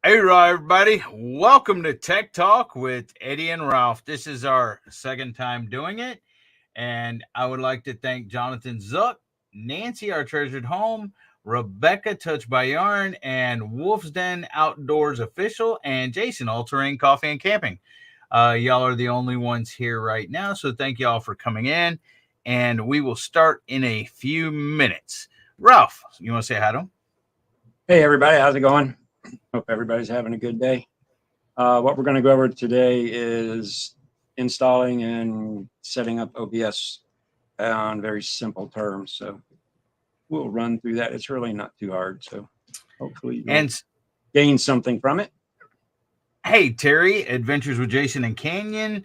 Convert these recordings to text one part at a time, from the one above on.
Hey, everybody. Welcome to Tech Talk with Eddie and Ralph. This is our second time doing it. And I would like to thank Jonathan Zuck, Nancy, our treasured home, Rebecca, Touched by Yarn, and Wolf's Den Outdoors Official, and Jason, All Terrain Coffee and Camping. Y'all are the only ones here right now. So thank y'all for coming in. And we will start in a few minutes. Ralph, you want to say hi to him? Hey, everybody. How's it going? Hope everybody's having a good day. What we're going to go over today is installing and setting up OBS on very simple terms. So we'll run through that. It's really not too hard. So hopefully you'll gain something from it. Hey, Terry, Adventures with Jason and Canyon,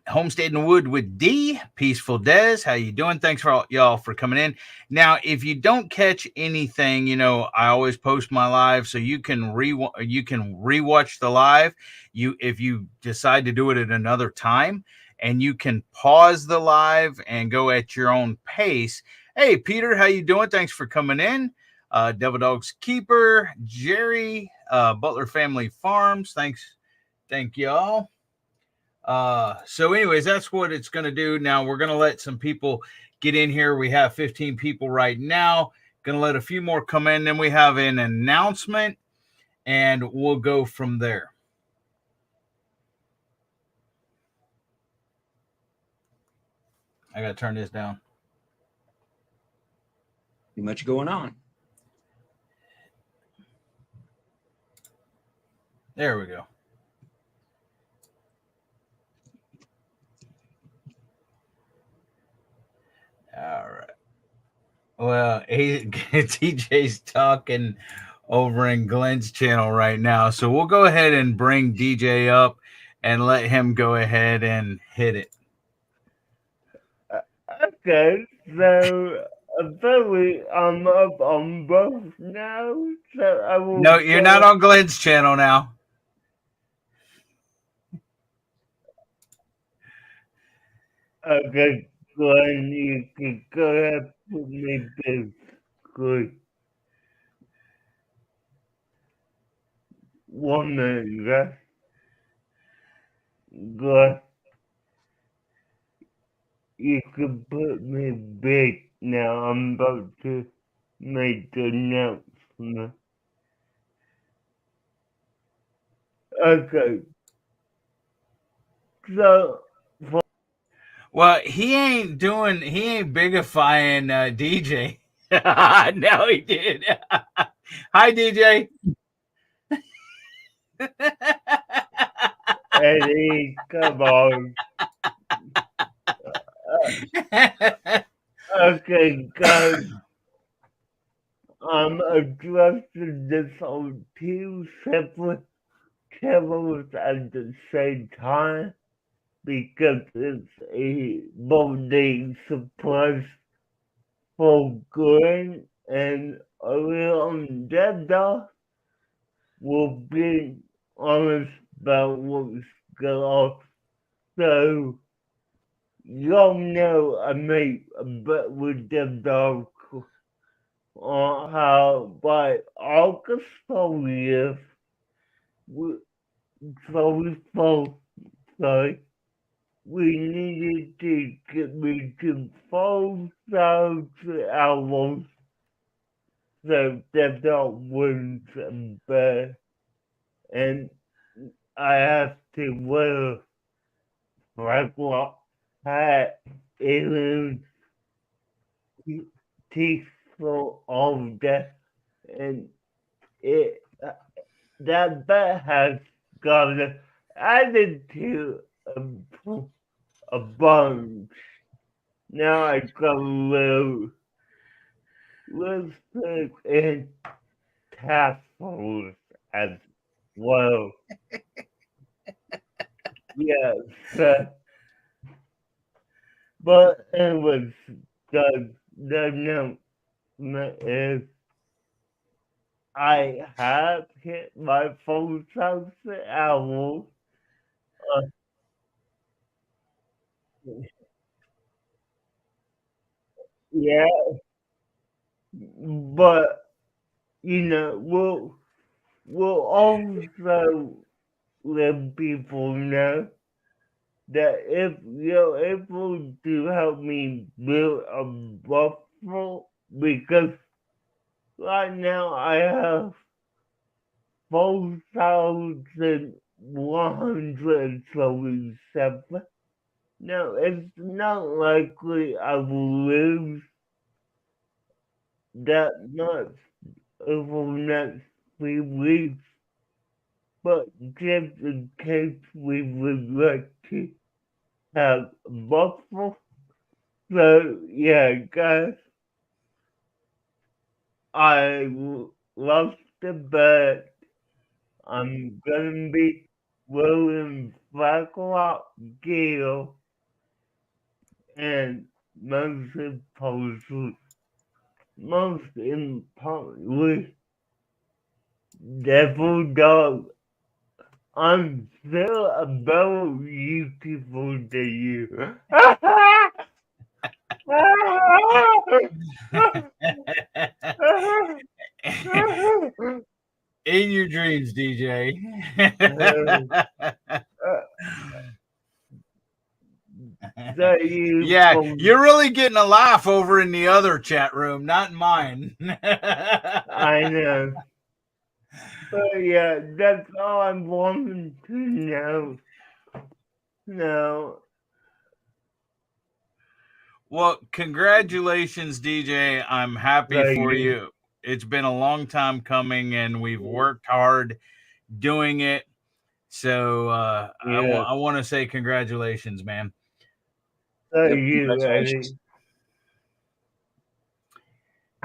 Homestead in the Wood with D, Peaceful Des. How you doing? Thanks for y'all for coming in. Now, if you don't catch anything, I always post my live, so you can rewatch the live. If you decide to do it at another time, and you can pause the live and go at your own pace. Hey, Peter, how you doing? Thanks for coming in. Devil Dogs Keeper, Jerry, Butler Family Farms. Thank y'all. So anyways, that's what it's going to do. Now we're going to let some people get in here. We have 15 people right now. Going to let a few more come in. Then we have an announcement, and we'll go from there. I got to turn this down. Too much going on. There we go. All right. Well, DJ's talking over in Glenn's channel right now. So we'll go ahead and bring DJ up and let him go ahead and hit it. Okay, so apparently I'm up on both now, so I will. No, you're not on Glenn's channel now. Okay, Glenn, you can go ahead and put me basically 1 minute, guys. Glenn, you can put me big now. I'm about to make the announcement. Okay. So, well, he ain't bigifying DJ. No, he did. Hi, DJ. Eddie, come on. Okay, guys. I'm addressing this on two separate channels at the same time because it's a bonding surprise for Glenn and Orion Dada will be honest about what's going on. So, y'all know I made a bet with them dog on how by August 40th, sorry, we needed to get me to 4,000 hours so that that wins better. And I have to wear black hat, earrings, teeth for all that. And it that bet has got added to a bunch. Now I got a little lipstick and tassels as well. Yes. But anyways, the announcement is I have hit my 4,000 hours. Yeah, but we'll will also let people know that if you're able to help me build a buffer, because right now I have 4,177. Now, it's not likely I will lose that much over the next 3 weeks, but just in case we would like to have a buffer. So, yeah, guys, I lost the bet. I'm gonna be rolling Blackhawk Gale and most importantly, Devil Dog. I'm still a better YouTuber than you. In your dreams, DJ. Yeah, you're really getting a laugh over in the other chat room, not in mine. I know. But yeah, that's all I'm wanting to know. No. Well, congratulations, DJ. I'm happy for you. It's been a long time coming, and we've worked hard doing it. So I want to say congratulations, man. Thank you, Eddie.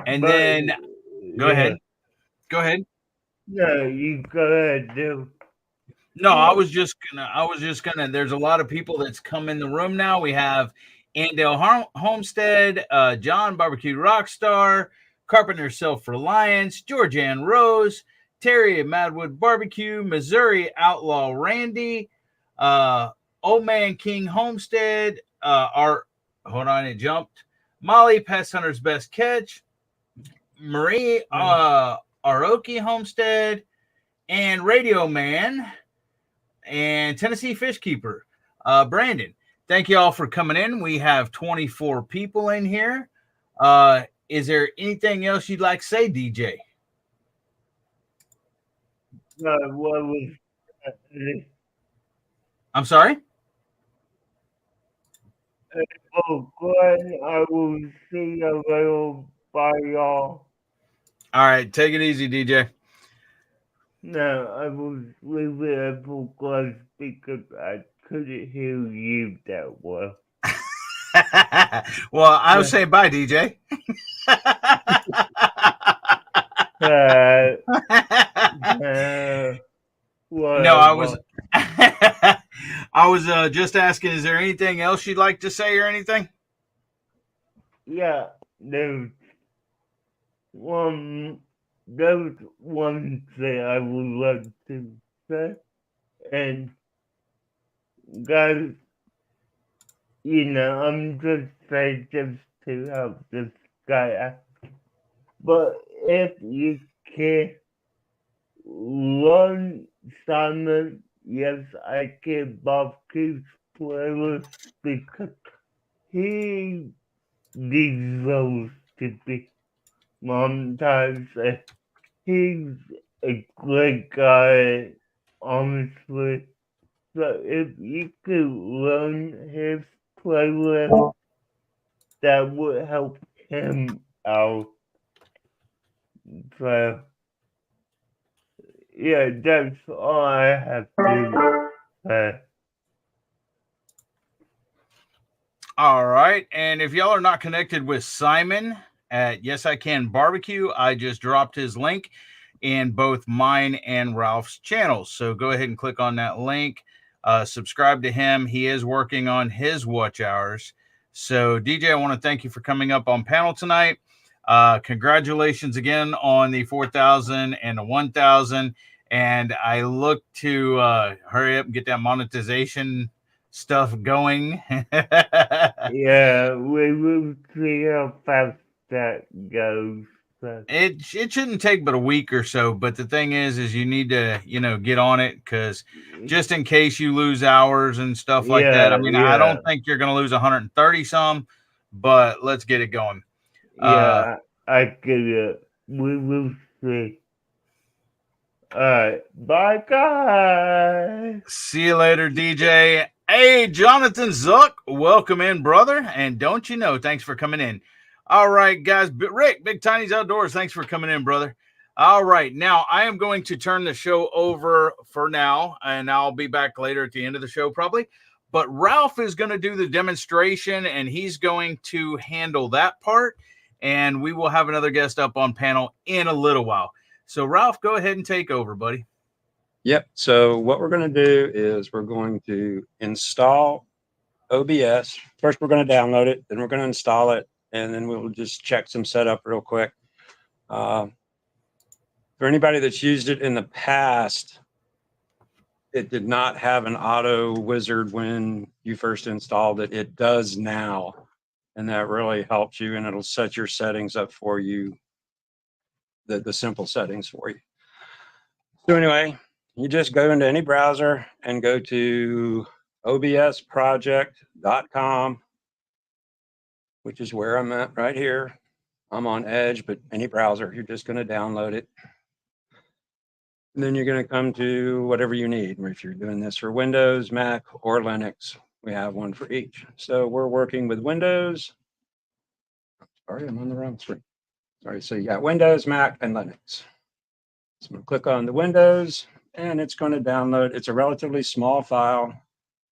And then go ahead. Go ahead. No, you go ahead, dude. No, I was just gonna. There's a lot of people that's come in the room now. We have Andale Homestead, John Barbecue Rockstar, Carpenter Self Reliance, Georgianne Rose, Terry at Madwood Barbecue, Missouri Outlaw Randy, Old Man King Homestead, hold on, it jumped. Molly Pest Hunter's Best Catch, Marie Aroki Homestead, and Radio Man, and Tennessee Fishkeeper. Brandon, thank you all for coming in. We have 24 people in here. Is there anything else you'd like to say, DJ? What was I'm sorry? Oh, Glenn, I will see you later. Bye, y'all. All right, take it easy, DJ. No, I was leave it for Glenn because I couldn't hear you that well. Well, I would say bye, DJ. No, I was just asking, is there anything else you'd like to say or anything? Yeah, there's one thing I would like to say, and guys, I'm just saying just to help this guy out. But if you can learn Simon, yes, I can Bob's playlist because he deserves to be monetized. He's a great guy, honestly. So if you could learn his playlist, that would help him out. So, yeah, that's all I have to say. All right. And if y'all are not connected with Simon at Yes I Can Barbecue, I just dropped his link in both mine and Ralph's channels. So go ahead and click on that link. Subscribe to him. He is working on his watch hours. So, DJ, I want to thank you for coming up on panel tonight. Congratulations again on the 4,000 and the 1,000. And I look to hurry up and get that monetization stuff going. Yeah, we will see how fast that goes. process. It shouldn't take but a week or so. But the thing is you need to, get on it, because just in case you lose hours and stuff like that. I mean, I Yeah, don't think you're going to lose 130 some, but let's get it going. yeah, I get it. We will see. Alright, bye guys. See you later, DJ. Hey, Jonathan Zuck, welcome in, brother. And don't you know, thanks for coming in. All right, guys. Rick, Big Tiny's Outdoors, thanks for coming in, brother. All right, now I am going to turn the show over for now, and I'll be back later at the end of the show probably. But Ralph is going to do the demonstration, and he's going to handle that part. And we will have another guest up on panel in a little while. So, Ralph, go ahead and take over, buddy. Yep. So what we're going to do is we're going to install OBS. First, we're going to download it, then we're going to install it, and then we'll just check some setup real quick. For anybody that's used it in the past, it did not have an auto wizard when you first installed it. It does now, and that really helps you, and it'll set your settings up for you, the simple settings for you. So anyway, you just go into any browser and go to obsproject.com, which is where I'm at right here. I'm on Edge, but any browser, you're just going to download it. And then you're going to come to whatever you need. If you're doing this for Windows, Mac, or Linux, we have one for each. So we're working with Windows. Sorry, I'm on the wrong screen. Sorry, so you got Windows, Mac, and Linux. So I'm going to click on the Windows, and it's going to download. It's a relatively small file.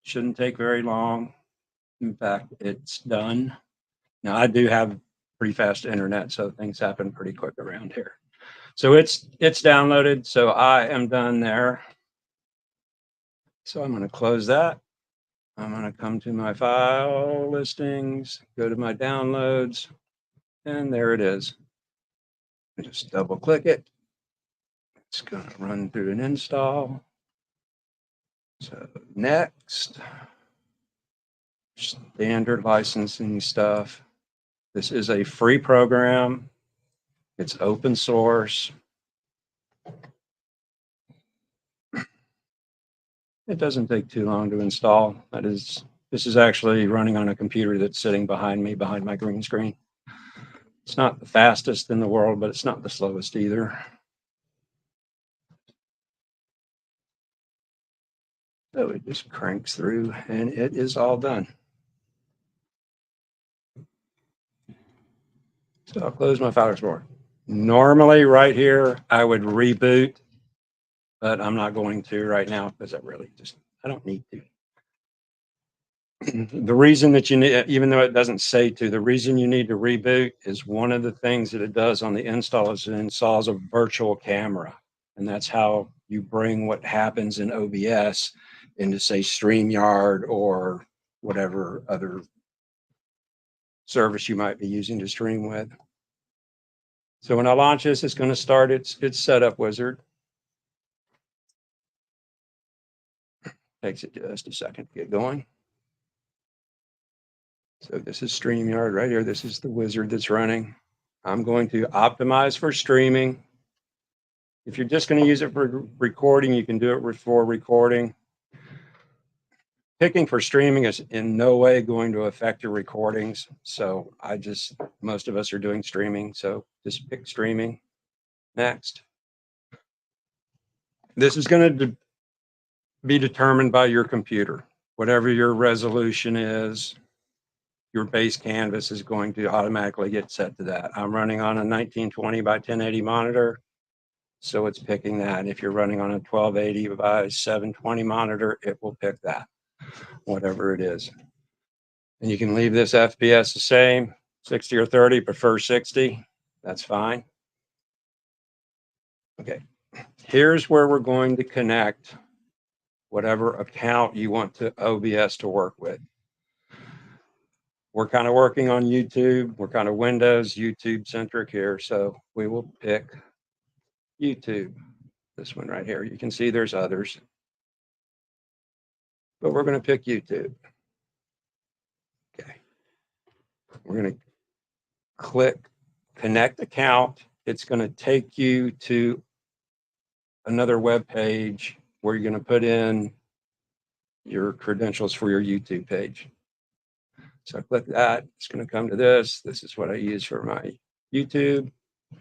Shouldn't take very long. In fact, it's done. Now, I do have pretty fast internet, so things happen pretty quick around here. So it's downloaded, so I am done there. So I'm going to close that. I'm going to come to my file listings, go to my downloads, and there it is. I just double click it. It's going to run through an install. So next, standard licensing stuff. This is a free program. It's open source. It doesn't take too long to install. This is actually running on a computer that's sitting behind me, behind my green screen. It's not the fastest in the world, but it's not the slowest either. So it just cranks through and it is all done. So I'll close my file explorer. Normally right here, I would reboot, but I'm not going to right now because I don't need to. The reason that you need, even though it doesn't say to, the reason you need to reboot is one of the things that it does on the install is it installs a virtual camera. And that's how you bring what happens in OBS into, say, StreamYard or whatever other service you might be using to stream with. So when I launch this, it's going to start its setup wizard. Takes it just a second to get going. So this is StreamYard right here. This is the wizard that's running. I'm going to optimize for streaming. If you're just going to use it for recording, you can do it for recording. Picking for streaming is in no way going to affect your recordings. So most of us are doing streaming. So just pick streaming. Next. This is going to be determined by your computer. Whatever your resolution is, your base canvas is going to automatically get set to that. I'm running on a 1920 by 1080 monitor. So it's picking that. If you're running on a 1280 by 720 monitor, it will pick that, whatever it is. And you can leave this FPS the same, 60 or 30, prefer 60. That's fine. Okay, here's where we're going to connect whatever account you want to OBS to work with. We're kind of working on YouTube. We're kind of Windows, YouTube centric here. So we will pick YouTube, this one right here. You can see there's others, but we're going to pick YouTube. Okay. We're going to click connect account it's going to take you to another web page where you're going to put in your credentials for your YouTube page. So I click that. It's going to come to this. This is what I use for my YouTube. It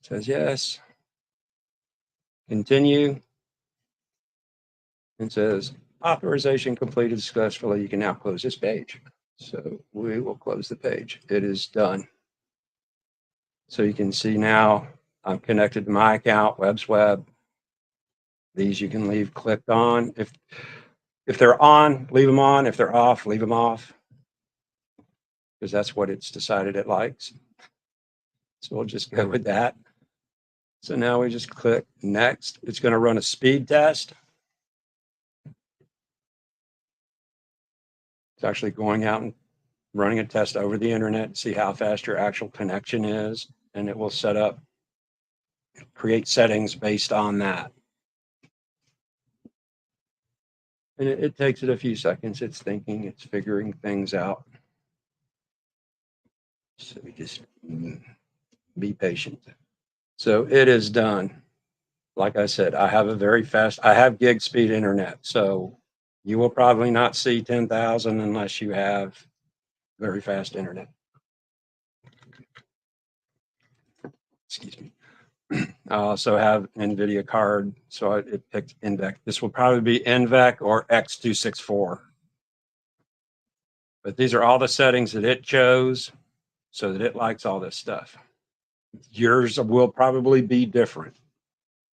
says yes. Continue. It says authorization completed successfully. You can now close this page. So we will close the page. It is done. So you can see now I'm connected to my account, Web's Web. These you can leave clicked on. If they're on, leave them on. If they're off, leave them off. Because that's what it's decided it likes. So we'll just go with that. So now we just click next. It's going to run a speed test. It's actually going out and running a test over the internet to see how fast your actual connection is. And it will create settings based on that. And it takes it a few seconds. It's thinking, it's figuring things out. So we just be patient. So it is done. Like I said, I have gig speed internet. So you will probably not see 10,000 unless you have very fast internet. Excuse me. I also have NVIDIA card, so it picked NVENC. This will probably be NVENC or X264. But these are all the settings that it chose so that it likes all this stuff. Yours will probably be different.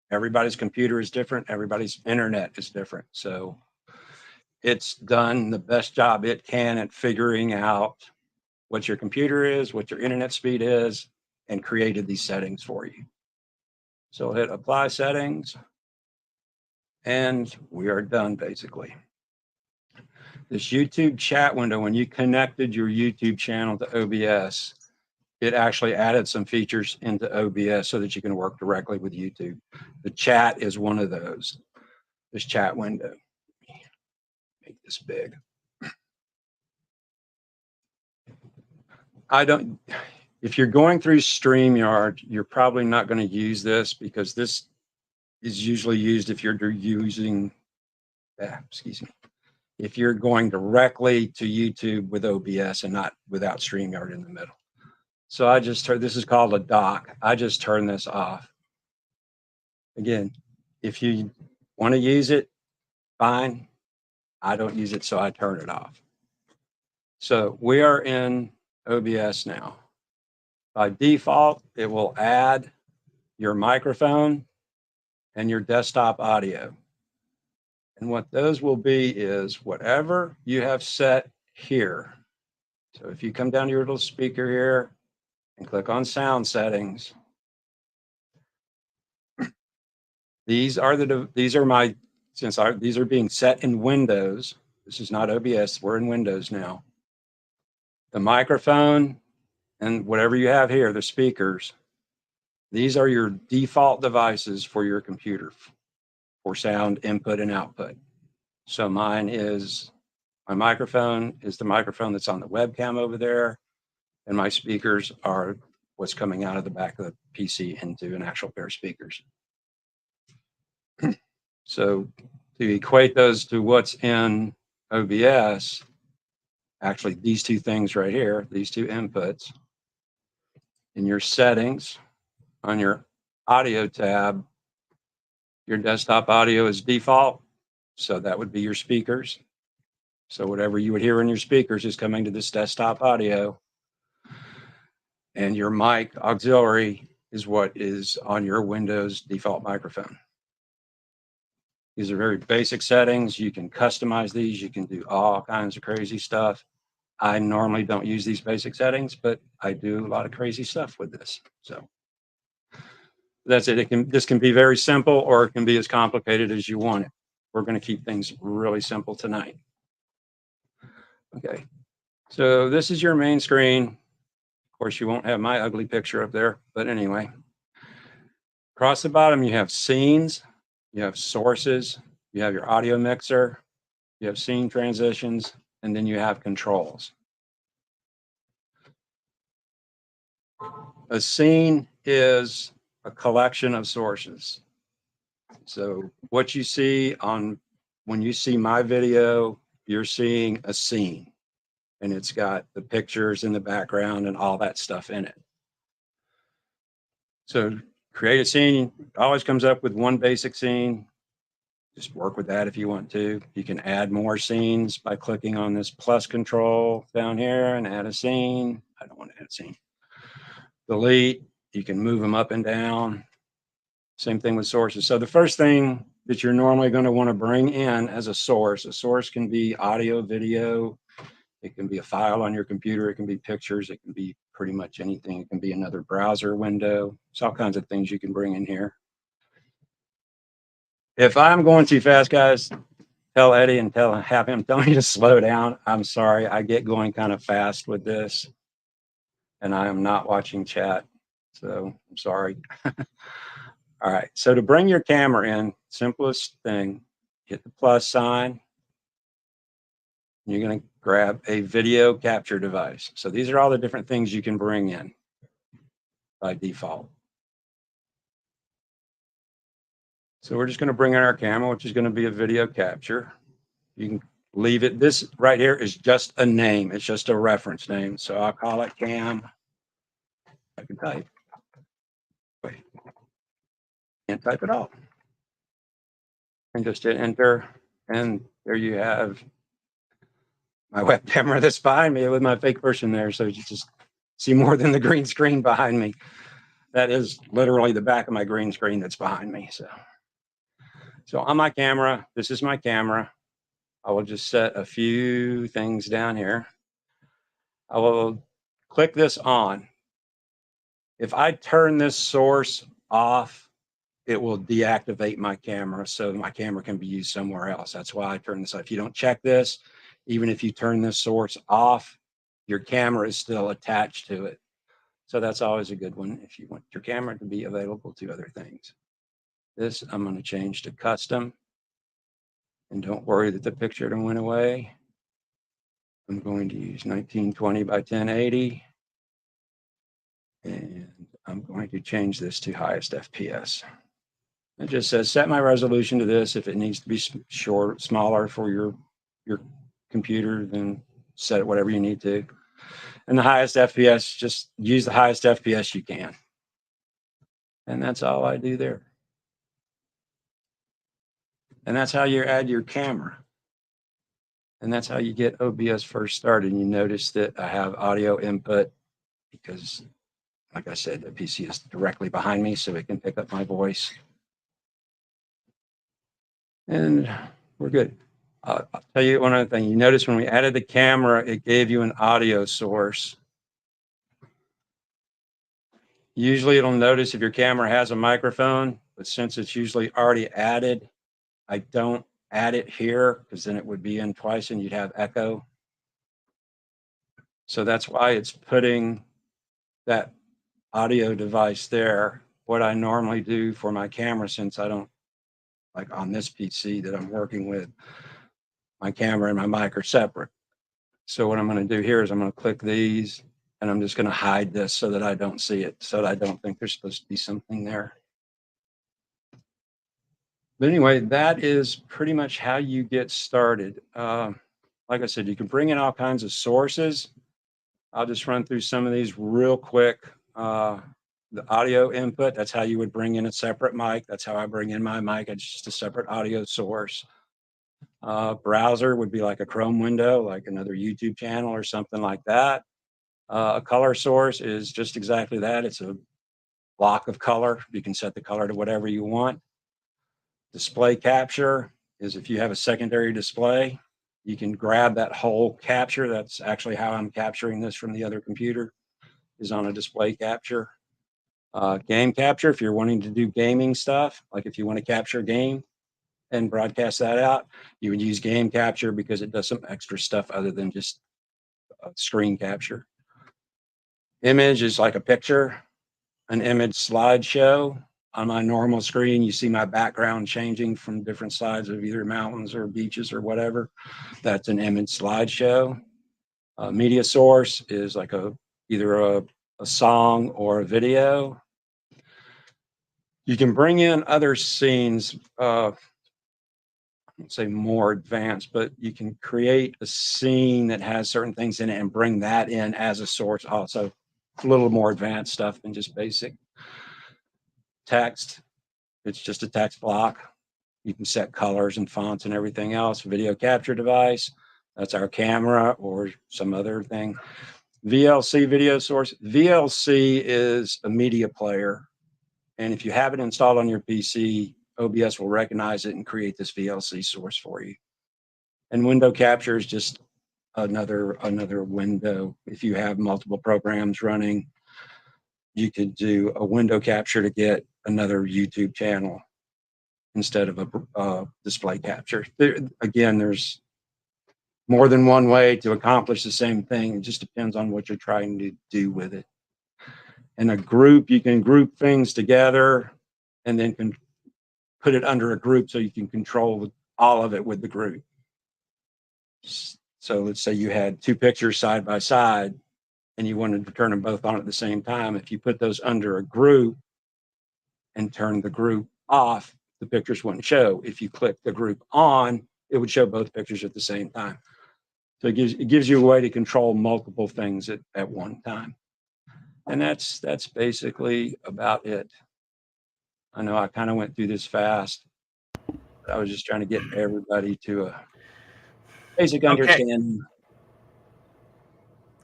Everybody's computer is different. Everybody's internet is different. So it's done the best job it can at figuring out what your computer is, what your internet speed is, and created these settings for you. So hit apply settings, and we are done basically. This YouTube chat window, when you connected your YouTube channel to OBS, it actually added some features into OBS so that you can work directly with YouTube. The chat is one of those, this chat window. Make this big. If you're going through StreamYard, you're probably not going to use this because this is usually used if you're using, excuse me, if you're going directly to YouTube with OBS and not without StreamYard in the middle. So I just turned, this is called a dock. I just turned this off. Again, if you want to use it, fine. I don't use it, so I turn it off. So we are in OBS now. By default, it will add your microphone and your desktop audio. And what those will be is whatever you have set here. So if you come down to your little speaker here and click on sound settings, these are being set in Windows. This is not OBS, we're in Windows now. The microphone and whatever you have here, the speakers, these are your default devices for your computer for sound input and output. So my microphone is the microphone that's on the webcam over there, and my speakers are what's coming out of the back of the PC into an actual pair of speakers. So to equate those to what's in OBS, actually these two things right here, these two inputs, in your settings on your audio tab, your desktop audio is default. So that would be your speakers. So whatever you would hear in your speakers is coming to this desktop audio. And your mic auxiliary is what is on your Windows default microphone. These are very basic settings. You can customize these. You can do all kinds of crazy stuff. I normally don't use these basic settings, but I do a lot of crazy stuff with this. So that's it. This can be very simple, or it can be as complicated as you want it. We're going to keep things really simple tonight. Okay, so this is your main screen. Of course, you won't have my ugly picture up there, but anyway. Across the bottom, you have scenes, you have sources, you have your audio mixer, you have scene transitions, and then you have controls. A scene is a collection of sources. So what you see when you see my video, you're seeing a scene, and it's got the pictures in the background and all that stuff in it. So create a scene, always comes up with one basic scene. Just work with that if you want to. You can add more scenes by clicking on this plus control down here and add a scene. I don't want to add a scene. Delete. You can move them up and down. Same thing with sources. So the first thing that you're normally going to want to bring in as a source can be audio, video. It can be a file on your computer. It can be pictures. It can be pretty much anything. It can be another browser window. It's all kinds of things you can bring in here. If I'm going too fast, guys, tell Eddie and have him tell me to slow down. I'm sorry. I get going kind of fast with this, and I am not watching chat. So I'm sorry. All right. So to bring your camera in, simplest thing, hit the plus sign. You're going to grab a video capture device. So these are all the different things you can bring in by default. So we're just going to bring in our camera, which is going to be a video capture. You can leave it. This right here is just a name. It's just a reference name. So I'll call it cam. I can type. Wait. Can't type at all. And just hit enter. And there you have my web camera that's behind me with my fake person there. So you just see more than the green screen behind me. That is literally the back of my green screen that's behind me. So on my camera, this is my camera. I will just set a few things down here. I will click this on. If I turn this source off, it will deactivate my camera so my camera can be used somewhere else. That's why I turn this off. If you don't check this, even if you turn this source off, your camera is still attached to it. So that's always a good one if you want your camera to be available to other things. This I'm going to change to custom. And don't worry that the picture went away. I'm going to use 1920 by 1080. And I'm going to change this to highest FPS. It just says set my resolution to this. If it needs to be smaller for your computer, then set it whatever you need to. And the highest FPS, just use the highest FPS you can. And that's all I do there. And that's how you add your camera. And that's how you get OBS first started. And you notice that I have audio input because, like I said, the PC is directly behind me, so it can pick up my voice. And we're good. I'll tell you one other thing. You notice when we added the camera, it gave you an audio source. Usually it'll notice if your camera has a microphone, but since it's usually already added, I don't add it here because then it would be in twice and you'd have echo. So that's why it's putting that audio device there. What I normally do for my camera, since I don't, like on this PC that I'm working with, my camera and my mic are separate. So what I'm going to do here is I'm going to click these and I'm just going to hide this so that I don't see it, so that I don't think there's supposed to be something there. But anyway, that is pretty much how you get started. Like I said, you can bring in all kinds of sources. I'll just run through some of these real quick. The audio input, that's how you would bring in a separate mic. That's how I bring in my mic. It's just a separate audio source. Browser would be like a Chrome window, like another YouTube channel or something like that. A color source is just exactly that. It's a block of color. You can set the color to whatever you want. Display capture is if you have a secondary display, you can grab that whole capture. That's actually how I'm capturing this from the other computer, is on a display capture. Game capture, if you're wanting to do gaming stuff, like if you want to capture a game and broadcast that out, you would use game capture because it does some extra stuff other than just screen capture. Image is like a picture, an image slideshow. On my normal screen, you see my background changing from different sides of either mountains or beaches or whatever. That's an image slideshow. Media source is like either a song or a video. You can bring in other scenes, I won't say more advanced, but you can create a scene that has certain things in it and bring that in as a source also. A little more advanced stuff than just basic text. It's just a text block. You can set colors and fonts and everything else. Video capture device, that's our camera or some other thing. VLC, video source. VLC is a media player. And if you have it installed on your PC, OBS will recognize it and create this VLC source for you. And window capture is just another window. If you have multiple programs running, you could do a window capture to get another YouTube channel instead of a display capture. Again, there's more than one way to accomplish the same thing. It just depends on what you're trying to do with it. In a group, you can group things together and then can put it under a group so you can control all of it with the group. So let's say you had two pictures side by side and you wanted to turn them both on at the same time. If you put those under a group and turn the group off, the pictures wouldn't show. If you click the group on, it would show both pictures at the same time. So it gives you a way to control multiple things at one time. And that's basically about it. I know I kind of went through this fast, but I was just trying to get everybody to a basic understanding.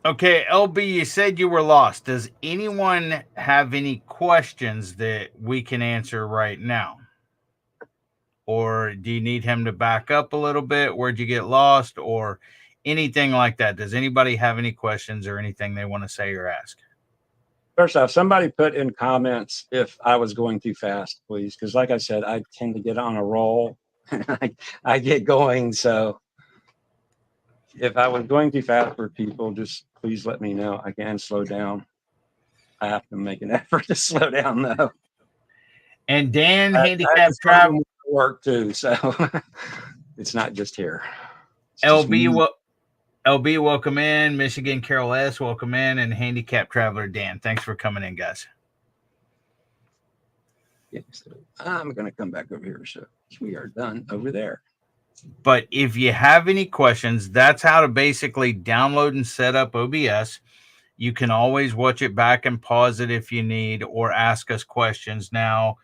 Okay, LB, you said you were lost. Does anyone have any questions that we can answer right now? Or do you need him to back up a little bit? Where'd you get lost or anything like that? Does anybody have any questions or anything they want to say or ask? First off, somebody put in comments if I was going too fast, please. Because like I said, I tend to get on a roll. I get going. So if I was going too fast for people, just please let me know. I can slow down. I have to make an effort to slow down, though. And Dan, handicap travel work too, so it's not just here. LB, welcome in. Michigan Carol S, welcome in, and handicap traveler Dan. Thanks for coming in, guys. Yes, I'm going to come back over here, so we are done over there. But if you have any questions, that's how to basically download and set up OBS. You can always watch it back and pause it if you need, or ask us questions now.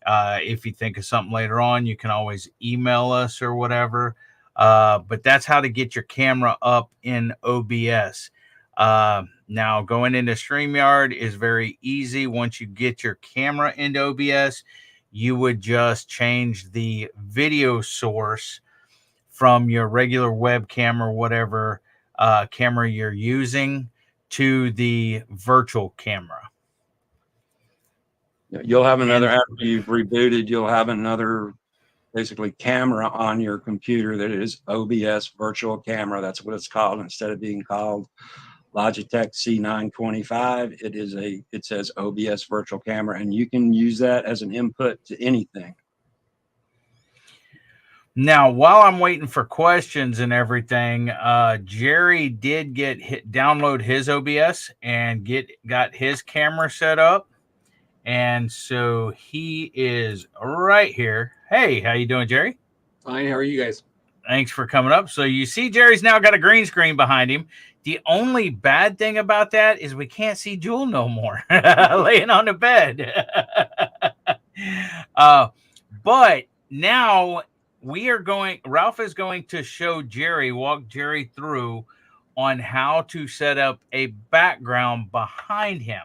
If you think of something later on, you can always email us or whatever. But that's how to get your camera up in OBS. Now, going into StreamYard is very easy. Once you get your camera into OBS, you would just change the video source from your regular webcam or whatever camera you're using to the virtual camera. You'll have another, after you've rebooted, you'll have another basically camera on your computer that is OBS virtual camera. That's what it's called. Instead of being called Logitech C925, it says OBS virtual camera, and you can use that as an input to anything. Now, while I'm waiting for questions and everything, Jerry did download his OBS and got his camera set up. And so he is right here. Hey, how you doing, Jerry? Fine. How are you guys? Thanks for coming up. So you see Jerry's now got a green screen behind him. The only bad thing about that is we can't see Jewel no more laying on the bed. But now Ralph is going to walk Jerry through on how to set up a background behind him.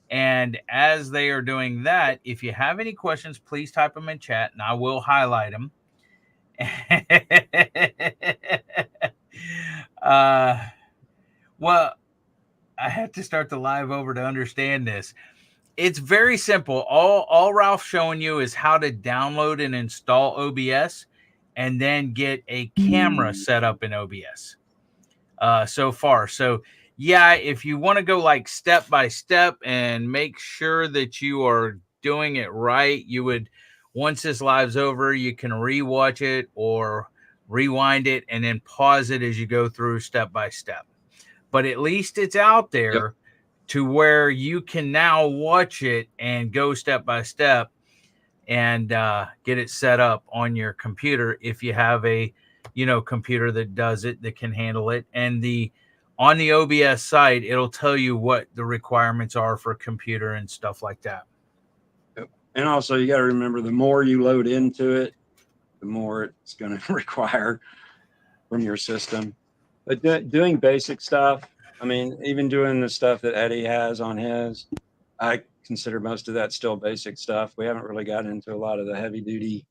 And as they are doing that, if you have any questions, please type them in chat and I will highlight them. Well, I have to start the live over to understand this. It's very simple. All Ralph's showing you is how to download and install OBS and then get a camera set up in OBS so far. So yeah, if you want to go like step by step and make sure that you are doing it right, you would, once this live's over, you can rewatch it or rewind it and then pause it as you go through step by step. But at least it's out there to where you can now watch it and go step by step. and get it set up on your computer if you have a computer that does it, that can handle it. And on the OBS site, it'll tell you what the requirements are for a computer and stuff like that. And also, you got to remember, the more you load into it, the more it's going to require from your system. But doing basic stuff, I mean, even doing the stuff that Eddie has on his, I consider most of that still basic stuff. We haven't really gotten into a lot of the heavy duty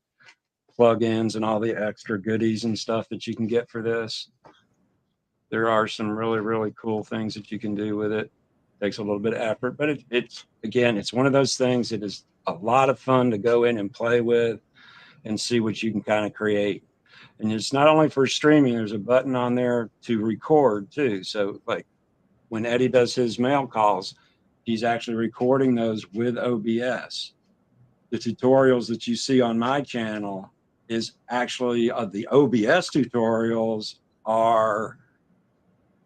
plugins and all the extra goodies and stuff that you can get for this. There are some really, really cool things that you can do with it. Takes a little bit of effort, but it's again, it's one of those things that is a lot of fun to go in and play with and see what you can kind of create. And it's not only for streaming, there's a button on there to record too. So like when Eddie does his mail calls, he's actually recording those with OBS. The tutorials that you see on my channel is actually the OBS tutorials are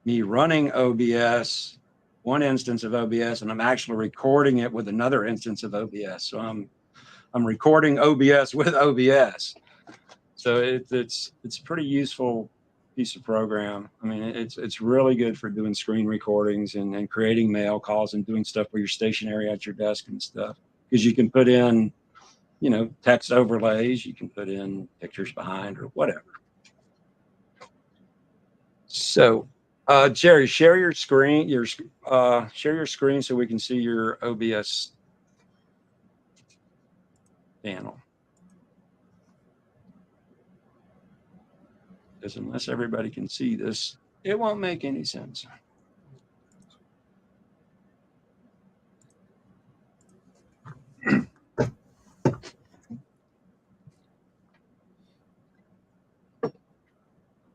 me running OBS, one instance of OBS, and I'm actually recording it with another instance of OBS. So I'm recording OBS with OBS. So it's a pretty useful piece of program. I mean, it's really good for doing screen recordings and creating mail calls and doing stuff where you're stationary at your desk and stuff, because you can put in, text overlays, you can put in pictures behind or whatever. So, Jerry, share your screen, share your screen so we can see your OBS panel. Because unless everybody can see this, it won't make any sense.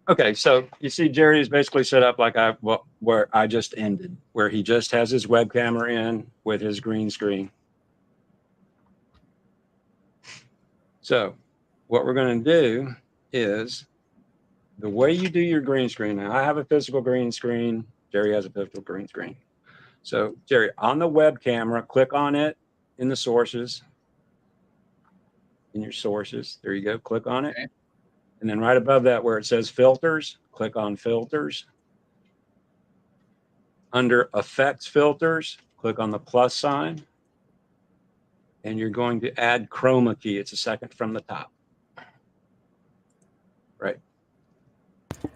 Okay, so you see Jerry is basically set up like where I just ended, where he just has his web camera in with his green screen. So what we're going to do is, the way you do your green screen, now I have a physical green screen, Jerry has a physical green screen. So Jerry, on the web camera, click on it in the sources, in your sources, there you go, click on it. Okay. And then right above that where it says filters, click on filters. Under effects filters, click on the plus sign. And you're going to add chroma key. It's a second from the top. Right.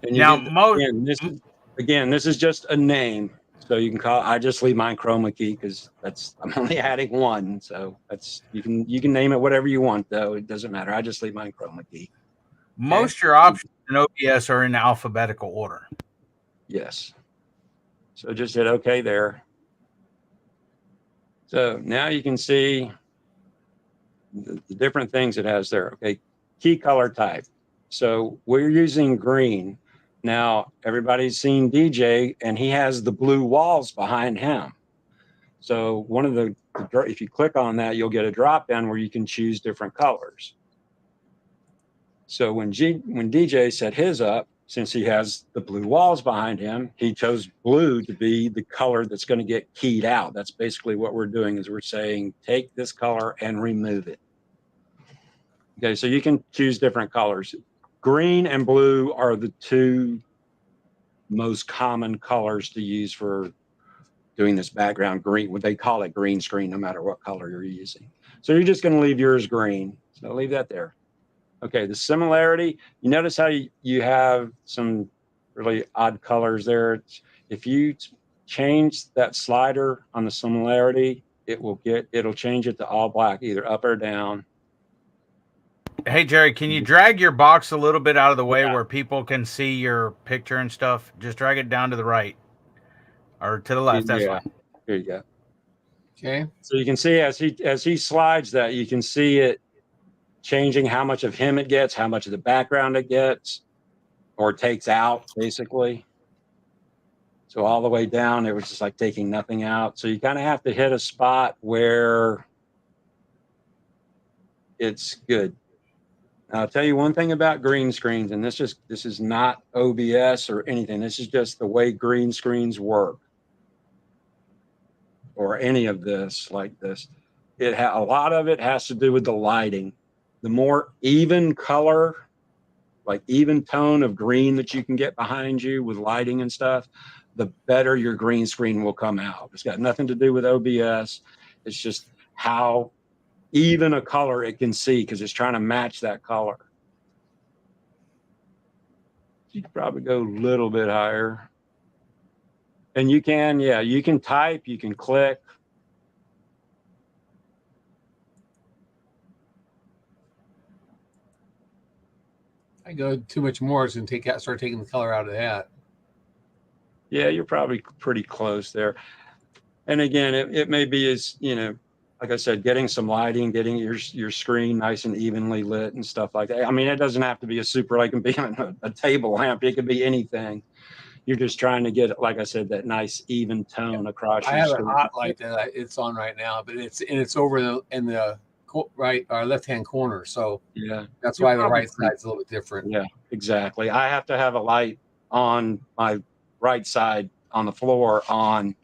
And now, this is just a name. So you can I just leave mine chroma key because I'm only adding one. So you can name it whatever you want though. It doesn't matter. I just leave mine chroma key. Most of your options in OBS are in alphabetical order. Yes. So just hit OK there. So now you can see the different things it has there. Okay, key color type. So we're using green. Now everybody's seen DJ and he has the blue walls behind him. So if you click on that, you'll get a drop down where you can choose different colors. So when DJ set his up, since he has the blue walls behind him, he chose blue to be the color that's going to get keyed out. That's basically what we're doing, is we're saying, take this color and remove it. Okay, so you can choose different colors. Green and blue are the two most common colors to use for doing this background green. What they call it green screen, no matter what color you're using. So you're just going to leave yours green. So leave that there. Okay, the similarity, you notice how you have some really odd colors there. If you change that slider on the similarity, it'll change it to all black, either up or down. Hey, Jerry, can you drag your box a little bit out of the way where people can see your picture and stuff? Just drag it down to the right or to the left. That's fine. Here you go. Okay. So you can see as he slides that, you can see it changing how much of him it gets, how much of the background it gets, or takes out, basically. So all the way down, it was just like taking nothing out. So you kind of have to hit a spot where it's good. Now, I'll tell you one thing about green screens, and this is not OBS or anything. This is just the way green screens work, or any of this like this. a lot of it has to do with the lighting. The more even color, like even tone of green that you can get behind you with lighting and stuff, the better your green screen will come out. It's got nothing to do with OBS. It's just how even a color it can see, because it's trying to match that color. You could probably go a little bit higher. And you can, yeah, you can type, you can click. I go too much more, it's going to start taking the color out of that. Yeah, you're probably pretty close there. And again, it may be as, like I said, getting some lighting, getting your screen nice and evenly lit and stuff like that. I mean, it doesn't have to be a super, like it can be a table lamp. It could be anything. You're just trying to get, like I said, that nice even tone across I your have a screen. hot light that it's on right now, but it's over in the right or left hand corner. So Yeah, that's You're why the probably right side's a little bit different. Yeah, exactly. I have to have a light on my right side on the floor on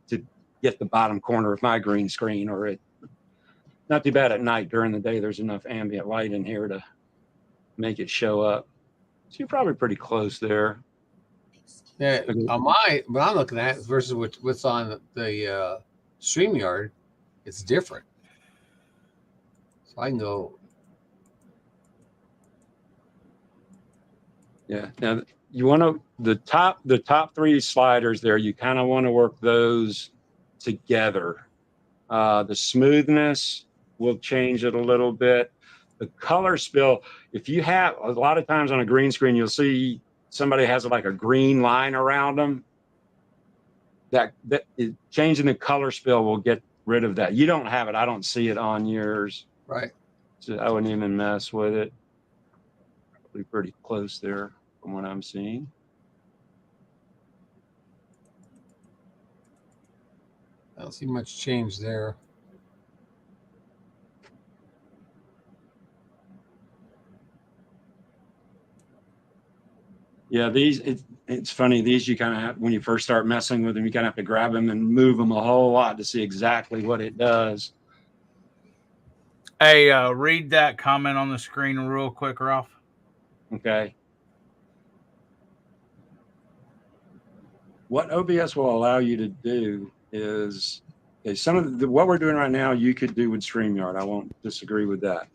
to get the bottom corner of my green screen, or it not too bad at night. During the day, there's enough ambient light in here to make it show up. So you're probably pretty close there. Yeah, on what I'm looking at versus what's on the StreamYard, it's different. So I can go. Yeah. Now you want to the top three sliders there. You kind of want to work those together. The smoothness will change it a little bit. The color spill. If you have a lot of times on a green screen, you'll see somebody has like a green line around them. That changing the color spill will get rid of that. You don't have it. I don't see it on yours. Right. So I wouldn't even mess with it. Probably pretty close there from what I'm seeing. I don't see much change there. Yeah, it's funny. These you kind of have, when you first start messing with them, you kind of have to grab them and move them a whole lot to see exactly what it does. Hey, read that comment on the screen real quick, Ralph. Okay. What OBS will allow you to do is, okay, some of what we're doing right now, you could do with StreamYard. I won't disagree with that.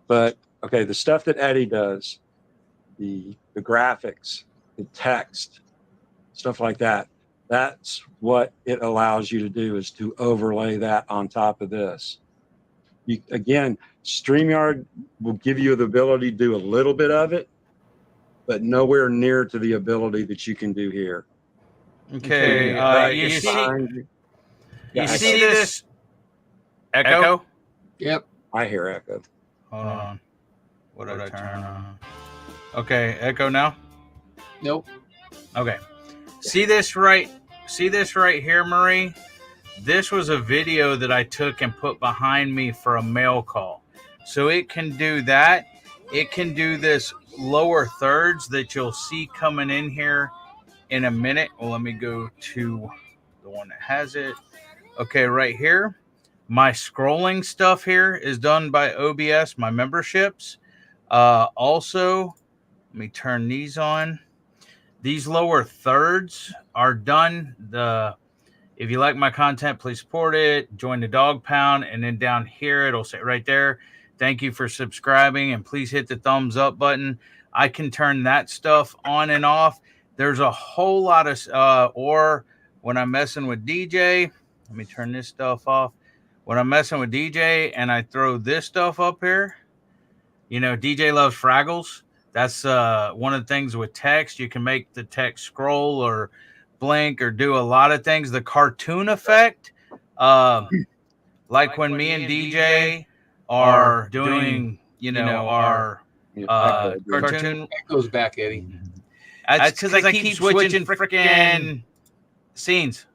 But okay, the stuff that Eddie does, the graphics, the text, stuff like that, that's what it allows you to do, is to overlay that on top of this. Again, StreamYard will give you the ability to do a little bit of it, but nowhere near to the ability that you can do here. Okay. You see this echo? Yep. I hear echo. Hold on. What did I turn on? Okay, echo now? Nope. Okay. See this right here, Marie? This was a video that I took and put behind me for a mail call. So it can do that. It can do this lower thirds that you'll see coming in here in a minute. Well, let me go to the one that has it. Okay, right here. My scrolling stuff here is done by OBS, my memberships. Also, let me turn these on. These lower thirds are done. If you like my content, please support it. Join the Dog Pound. And then down here, it'll say right there, thank you for subscribing. And please hit the thumbs up button. I can turn that stuff on and off. There's a whole lot of, or when I'm messing with DJ, let me turn this stuff off. When I'm messing with DJ and I throw this stuff up here, DJ loves Fraggles. That's one of the things with text. You can make the text scroll or blink or do a lot of things. The cartoon effect, like when me and DJ are doing, our cartoon. Echoes back, Eddie. That's because I keep switching freaking scenes.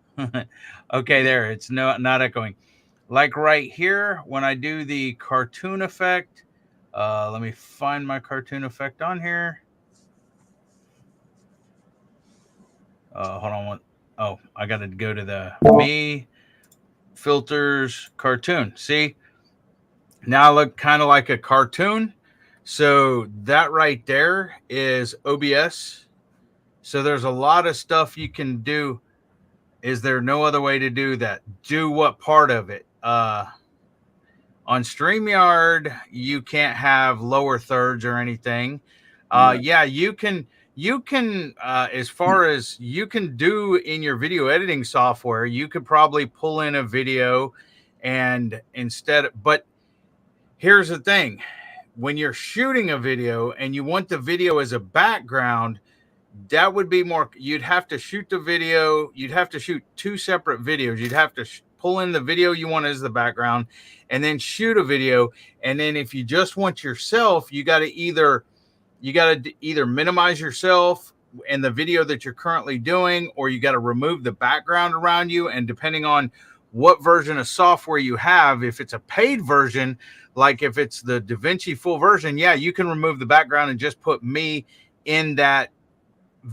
Okay, there. It's not echoing. Like right here, when I do the cartoon effect, let me find my cartoon effect on here. Hold on. I got to go to the me filters, cartoon. See, now I look kind of like a cartoon. So that right there is OBS. So there's a lot of stuff you can do. Is there no other way to do that? Do what part of it? On StreamYard, you can't have lower thirds or anything. Yeah, you can as far as you can do in your video editing software, you could probably pull in a video and but here's the thing. When you're shooting a video and you want the video as a background, that would be more, you'd have to shoot the video. You'd have to shoot two separate videos. You'd have to pull in the video you want as the background and then shoot a video. And then if you just want yourself, you got to either minimize yourself and the video that you're currently doing, or you got to remove the background around you. And depending on what version of software you have, if it's a paid version, like if it's the DaVinci full version, yeah, you can remove the background and just put me in that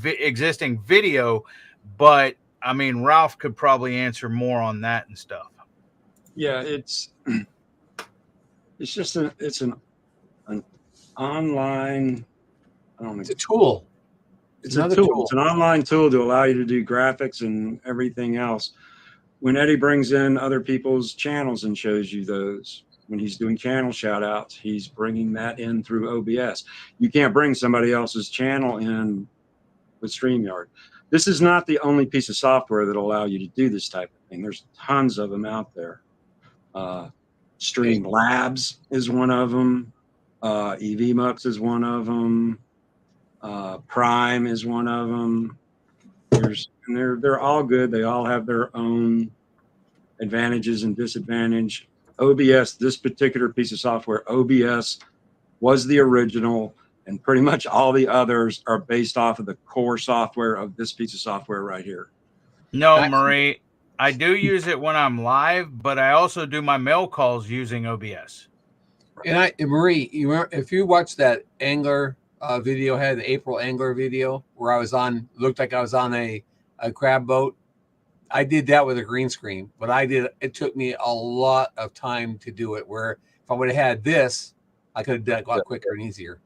existing video. But I mean, Ralph could probably answer more on that and stuff. Yeah, it's just it's an online, I don't know. It's a tool. It's a tool. It's an online tool to allow you to do graphics and everything else. When Eddie brings in other people's channels and shows you those, when he's doing channel shout outs, he's bringing that in through OBS. You can't bring somebody else's channel in with StreamYard. This is not the only piece of software that'll allow you to do this type of thing. There's tons of them out there. Streamlabs is one of them. EVMux is one of them. Prime is one of them. They're all good. They all have their own advantages and disadvantages. OBS, this particular piece of software, OBS was the original, and pretty much all the others are based off of the core software of this piece of software right here. No, Marie, I do use it when I'm live, but I also do my mail calls using OBS. And Marie, you remember, if you watch that angler video, had the April angler video where I was on, looked like I was on a crab boat. I did that with a green screen, but it took me a lot of time to do it, where if I would have had this, I could have done it a lot quicker and easier.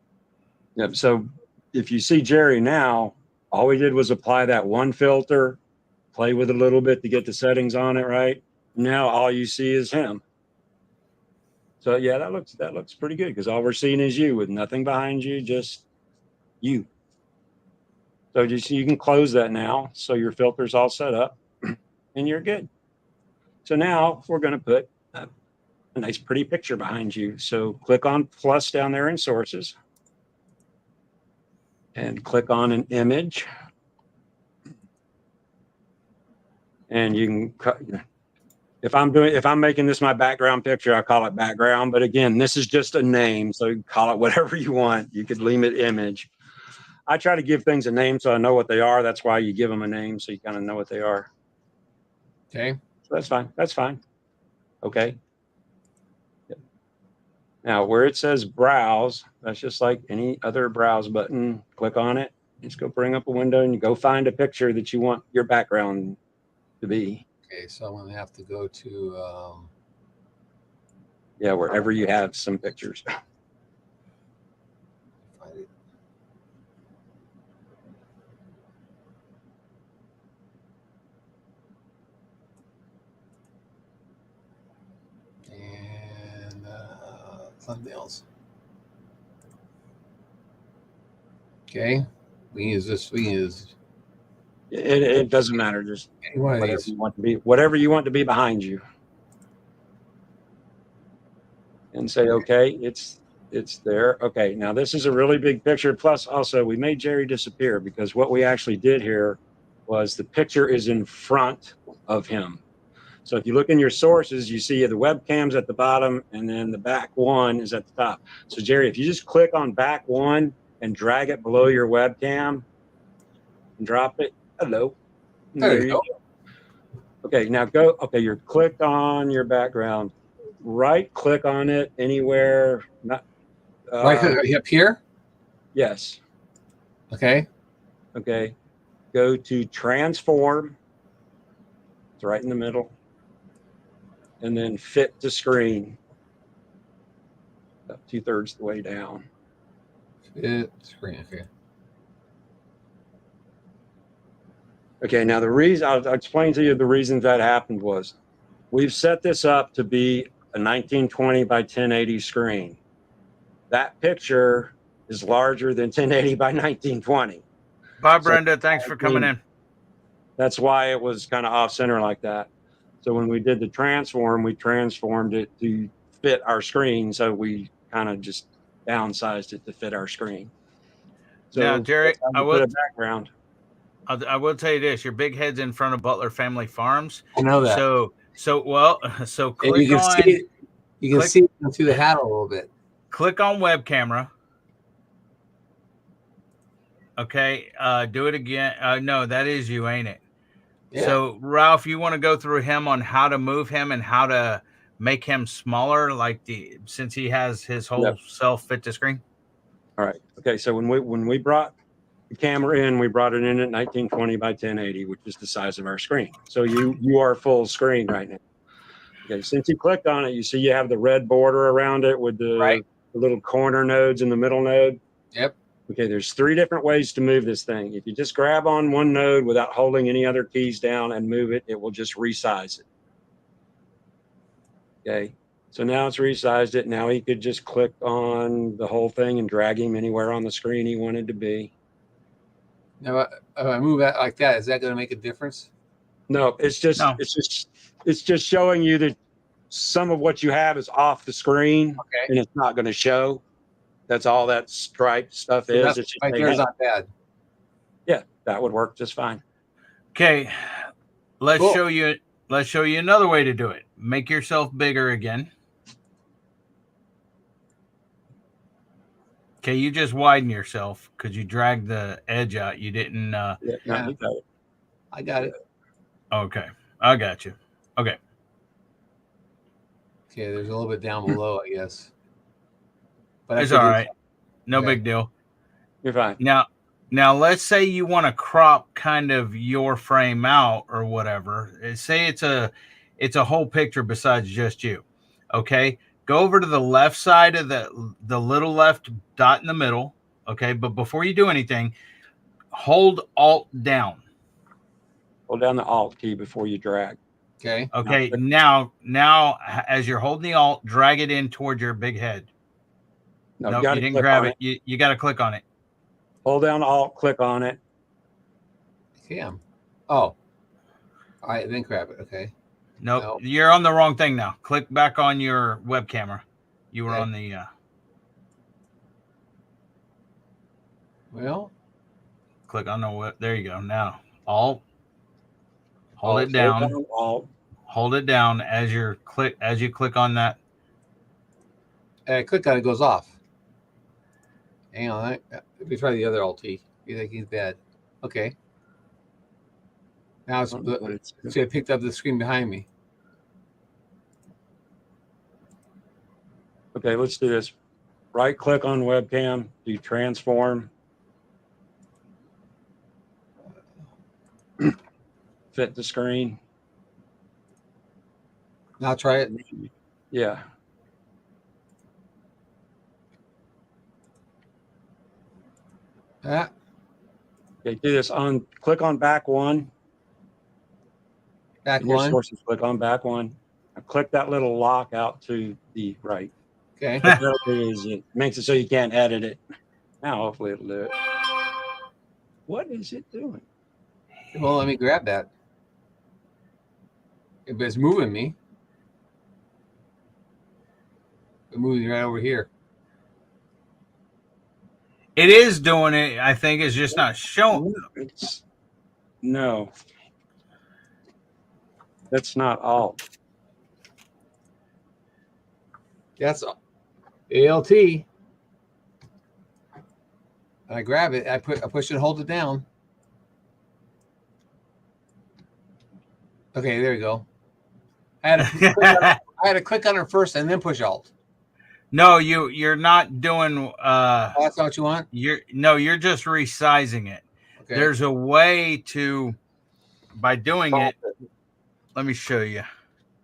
Yep. So if you see Jerry now, all we did was apply that one filter, play with it a little bit to get the settings on it right. Now all you see is him. So yeah, that looks pretty good, because all we're seeing is you with nothing behind you, just you. So you can close that now. So your filter's all set up and you're good. So now we're going to put a nice pretty picture behind you. So click on plus down there in sources and click on an image. And you can cut. If I'm making this my background picture, I call it background. But again, this is just a name, so you can call it whatever you want. You could leave it image. I try to give things a name so I know what they are. That's why you give them a name, so you kind of know what they are. Okay. So that's fine. That's fine. Okay. Yep. Now, where it says browse, that's just like any other browse button. Click on it. Just go bring up a window and you go find a picture that you want your background to be. Okay, so I'm going to have to go to yeah, wherever you have some pictures. find it. And thumbnails. Okay, we use this. We use. It doesn't matter. Just Anyway, whatever you want to be, whatever you want to be behind you, and say, okay, it's there. Okay, now this is a really big picture. Plus, also, we made Jerry disappear because what we actually did here was the picture is in front of him. So if you look in your sources, you see the webcam's at the bottom, and then the back one is at the top. So Jerry, if you just click on back one and drag it below your webcam and drop it. Hello. there you go. Okay, now go. Okay, you're clicked on your background. Right click on it anywhere. Not Right up here. Yes. Okay. Okay. Go to transform. It's right in the middle. and then fit to screen. About 2/3 the way down. Screen. Okay. Okay, now the reason I'll explain to you the reason that happened was we've set this up to be a 1920 by 1080 screen. That picture is larger than 1080 by 1920. Bye, So- Brenda. Thanks for coming in. That's why it was kind of off center like that. So when we did the transform, we transformed it to fit our screen. So we kind of just downsized it to fit our screen. So Now, Terry, that's how I we will- put a background. I will tell you this: your big head's in front of Butler Family Farms. I know that. So And click you can on see it. You can click- see it through the hat a little bit. click on web camera. Okay, do it again. No, that is you, ain't it? Yeah. So, Ralph, you want to go through him on how to move him and how to make him smaller, since he has his whole Yeah. self fit to screen. All right. Okay. So when we brought the camera in, we brought it in at 1920 by 1080, which is the size of our screen. So you are full screen right now. Okay. Since you clicked on it, you see you have the red border around it with the Right. little corner nodes and the middle node. Yep. Okay, there's 3 different ways to move this thing. If you just grab on one node without holding any other keys down and move it, it will just resize it. Okay, so now it's resized it. Now he could just click on the whole thing and drag him anywhere on the screen he wanted to be. Now, if I move that like that, is that going to make a difference? No, it's just No. it's just showing you that some of what you have is off the screen Okay. and it's not going to show. That's all that striped stuff So is. that's It's just right they there is have- not bad. yeah, that would work just fine. Okay, let's Cool. show you. Let's show you another way to do it. Make yourself bigger again. Okay, you just widen yourself because you dragged the edge out. You didn't. Yeah, no, Yeah. you got it. I got it. Okay, I got you. Okay, Okay, there's a little bit down below, I guess. But I it's could all do- right. No Okay. big deal. You're fine. Now, let's say you want to crop kind of your frame out or whatever. Say it's a whole picture besides just you. Okay, go over to the left side of the little left dot in the middle. Okay, but before you do anything, hold Alt down. Hold down the Alt key before you drag. Okay. Okay, now as you're holding the Alt, drag it in toward your big head. No, No, you you gotta didn't click grab on it. You got to click on it. Hold down Alt, click on it. Cam. Oh. All right, then grab it. Okay. Nope, No. you're on the wrong thing now. Click back on your web camera. You were Okay. on the Well, click on the web. There you go. Now, Alt. Hold Alt, it down. Alt. Hold it down as you click on that. I click on it, it goes off. Hang on. Let me try the other Alt T. You think he's bad? Okay. Now it's see, I picked up the screen behind me. Okay, let's do this. Right click on webcam, do transform. Fit the screen. Now try it. Yeah. Ah, Okay, do this on click on back one. back In your one. sources, click on back one. Now click that little lock out to the right. Okay. That'll be easy. It makes it so you can't edit it. Now hopefully it'll do it. What is it doing? Well, let me grab that. If it's moving me, it moves right over here. It is doing it. I think it's just not showing. No. That's not all. That's ALT. And I grab it. I push it and hold it down. Okay, there you go. I had to click on it first and then push Alt. No, you're not doing. Oh, that's not what you want. You're just resizing it. Okay. There's a way to, by doing it. Let me show you.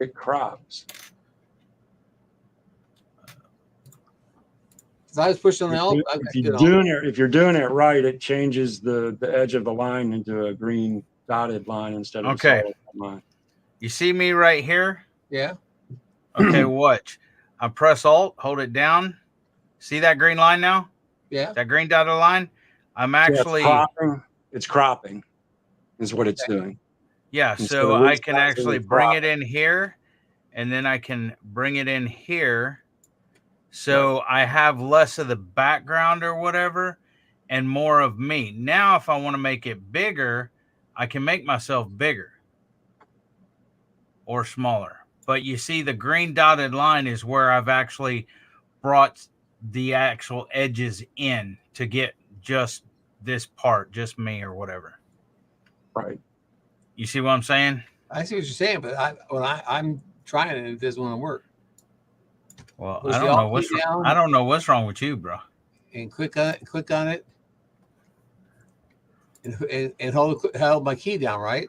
it crops. So I was pushing the help. If you're doing it right, it changes the edge of the line into a green dotted line instead of Okay. a solid line. You see me right here? Yeah. Okay, watch. I press Alt, hold it down. See that green line now? Yeah. That green dotted line? I'm actually it's cropping is what it's doing. Yeah, And so so I it's can actually bring it in here, and then I can bring it in here. So I have less of the background or whatever and more of me. Now, if I want to make it bigger, I can make myself bigger or smaller. But you see, the green dotted line is where I've actually brought the actual edges in to get just this part, just me or whatever. Right. You see what I'm saying? I see what you're saying, but I'm trying it, it doesn't want to work. Well, Push I the don't know Alt what's key down I don't know what's wrong with you, bro. and click on it, and hold my key down, right?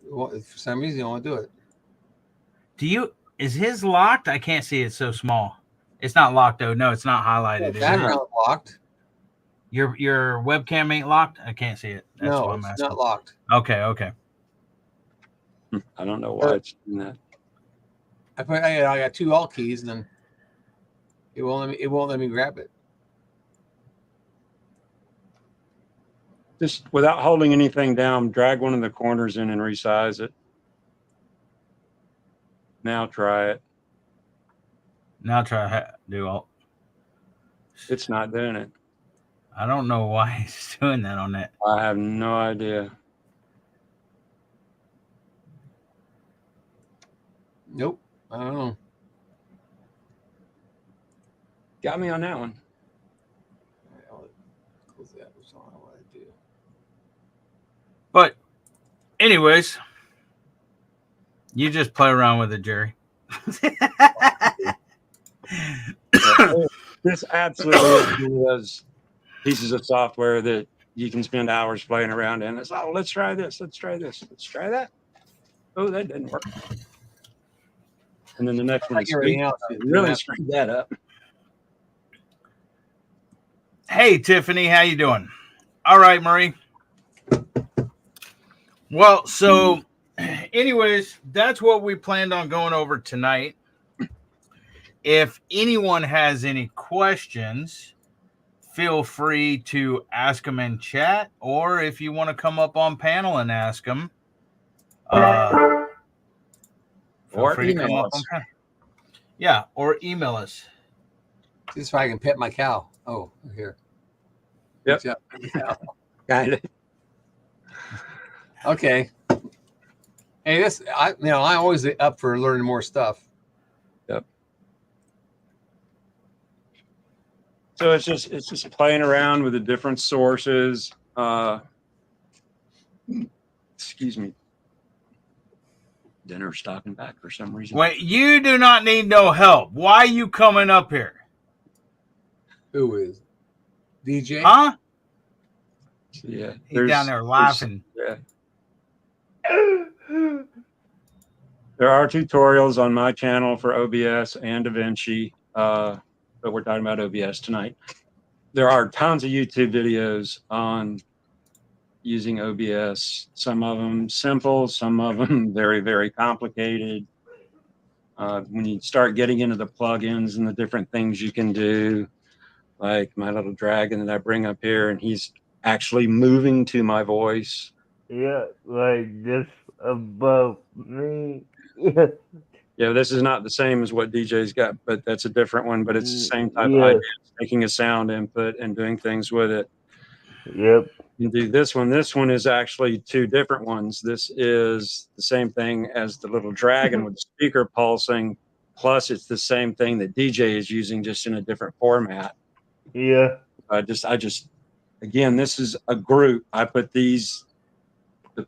Well, for some reason, you don't want to do it. Is his locked? I can't see it so small. It's not locked though. No, it's not highlighted. Is it? Background locked. Your webcam ain't locked? I can't see it. That's No, what I'm it's asking. not locked. Okay. I don't know why it's doing that. I got two Alt keys, and then it won't let me grab it. Just without holding anything down, drag one of the corners in and resize it. Now try it. Now try to do all. It's not doing it. I don't know why he's doing that on that. I have no idea. Nope. I don't know. Got me on that one. Close that. That's all I want to do. But anyways, you just play around with it, Jerry. This absolutely is pieces of software that you can spend hours playing around in. It's let's try this. Let's try this. Let's try that. Oh, that didn't work. And then the next one Like everything else, really screwed that up. Hey, Tiffany, how you doing? All right, Marie. Well, so anyways, that's what we planned on going over tonight. If anyone has any questions, feel free to ask them in chat, or if you want to come up on panel and ask them, or email us. Yeah, or email us. This is so I can pet my cow. Oh, here. Yep. Kind of. Okay. Hey, I'm always up for learning more stuff. Yep. So it's just playing around with the different sources. Excuse me. Dinner stopping back for some reason. Wait, you do not need no help. Why are you coming up here? Who is? DJ? Huh? Yeah. He's down there laughing. Yeah. There are tutorials on my channel for OBS and DaVinci, but we're talking about OBS tonight. There are tons of YouTube videos on using OBS. Some of them simple, some of them very, very complicated. When you start getting into the plugins and the different things you can do, like my little dragon that I bring up here, and he's actually moving to my voice. Yeah, like just above me. Yeah, this is not the same as what DJ's got, but that's a different one. But it's the same type of Yeah. idea, taking a sound input and doing things with it. Yep. You do this one. This one is actually two different ones. This is the same thing as the little dragon with the speaker pulsing. Plus, it's the same thing that DJ is using, just in a different format. Yeah. Again, this is a group. I put the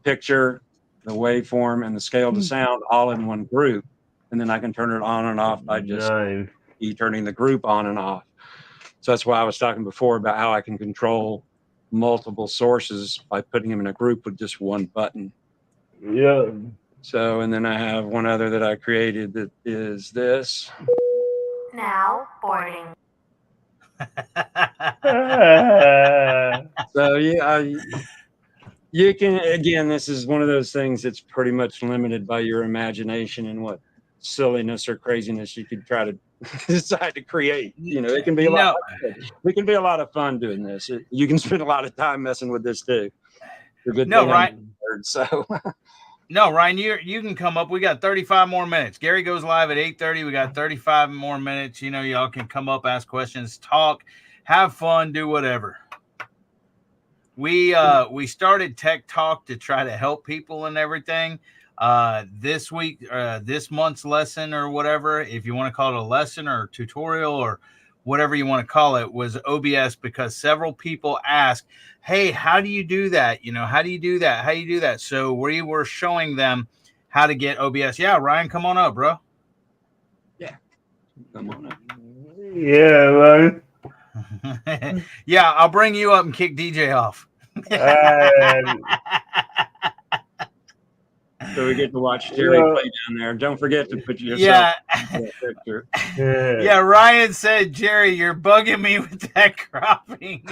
picture, the waveform, and the scale to sound all in one group, and then I can turn it on and off by just turning the group on and off. So that's why I was talking before about how I can control multiple sources by putting them in a group with just one button. Yeah. So, and then I have one other that I created that is this. Now boarding. So yeah, you can, again, this is one of those things that's pretty much limited by your imagination and what silliness or craziness you could try to decide to create. You know, it can be a lot. It can be a lot of fun doing this. You can spend a lot of time messing with this too. No, right. So no, Ryan, you can come up. We got 35 more minutes. Gary goes live at 8:30. We got 35 more minutes. You know, y'all can come up, ask questions, talk, have fun, do whatever. We started Tech Talk to try to help people and everything. This week, this month's lesson or whatever, if you want to call it a lesson or a tutorial or whatever you want to call it, was OBS, because several people asked, hey, how do you do that? You know, how do you do that? How do you do that? So we were showing them how to get OBS. Yeah, Ryan, come on up, bro. Yeah, come on up. Yeah, man. Yeah, I'll bring you up and kick DJ off. So we get to watch Terry play down there. Don't forget to put yourself in that picture. Yeah, Ryan said, Jerry, you're bugging me with that cropping.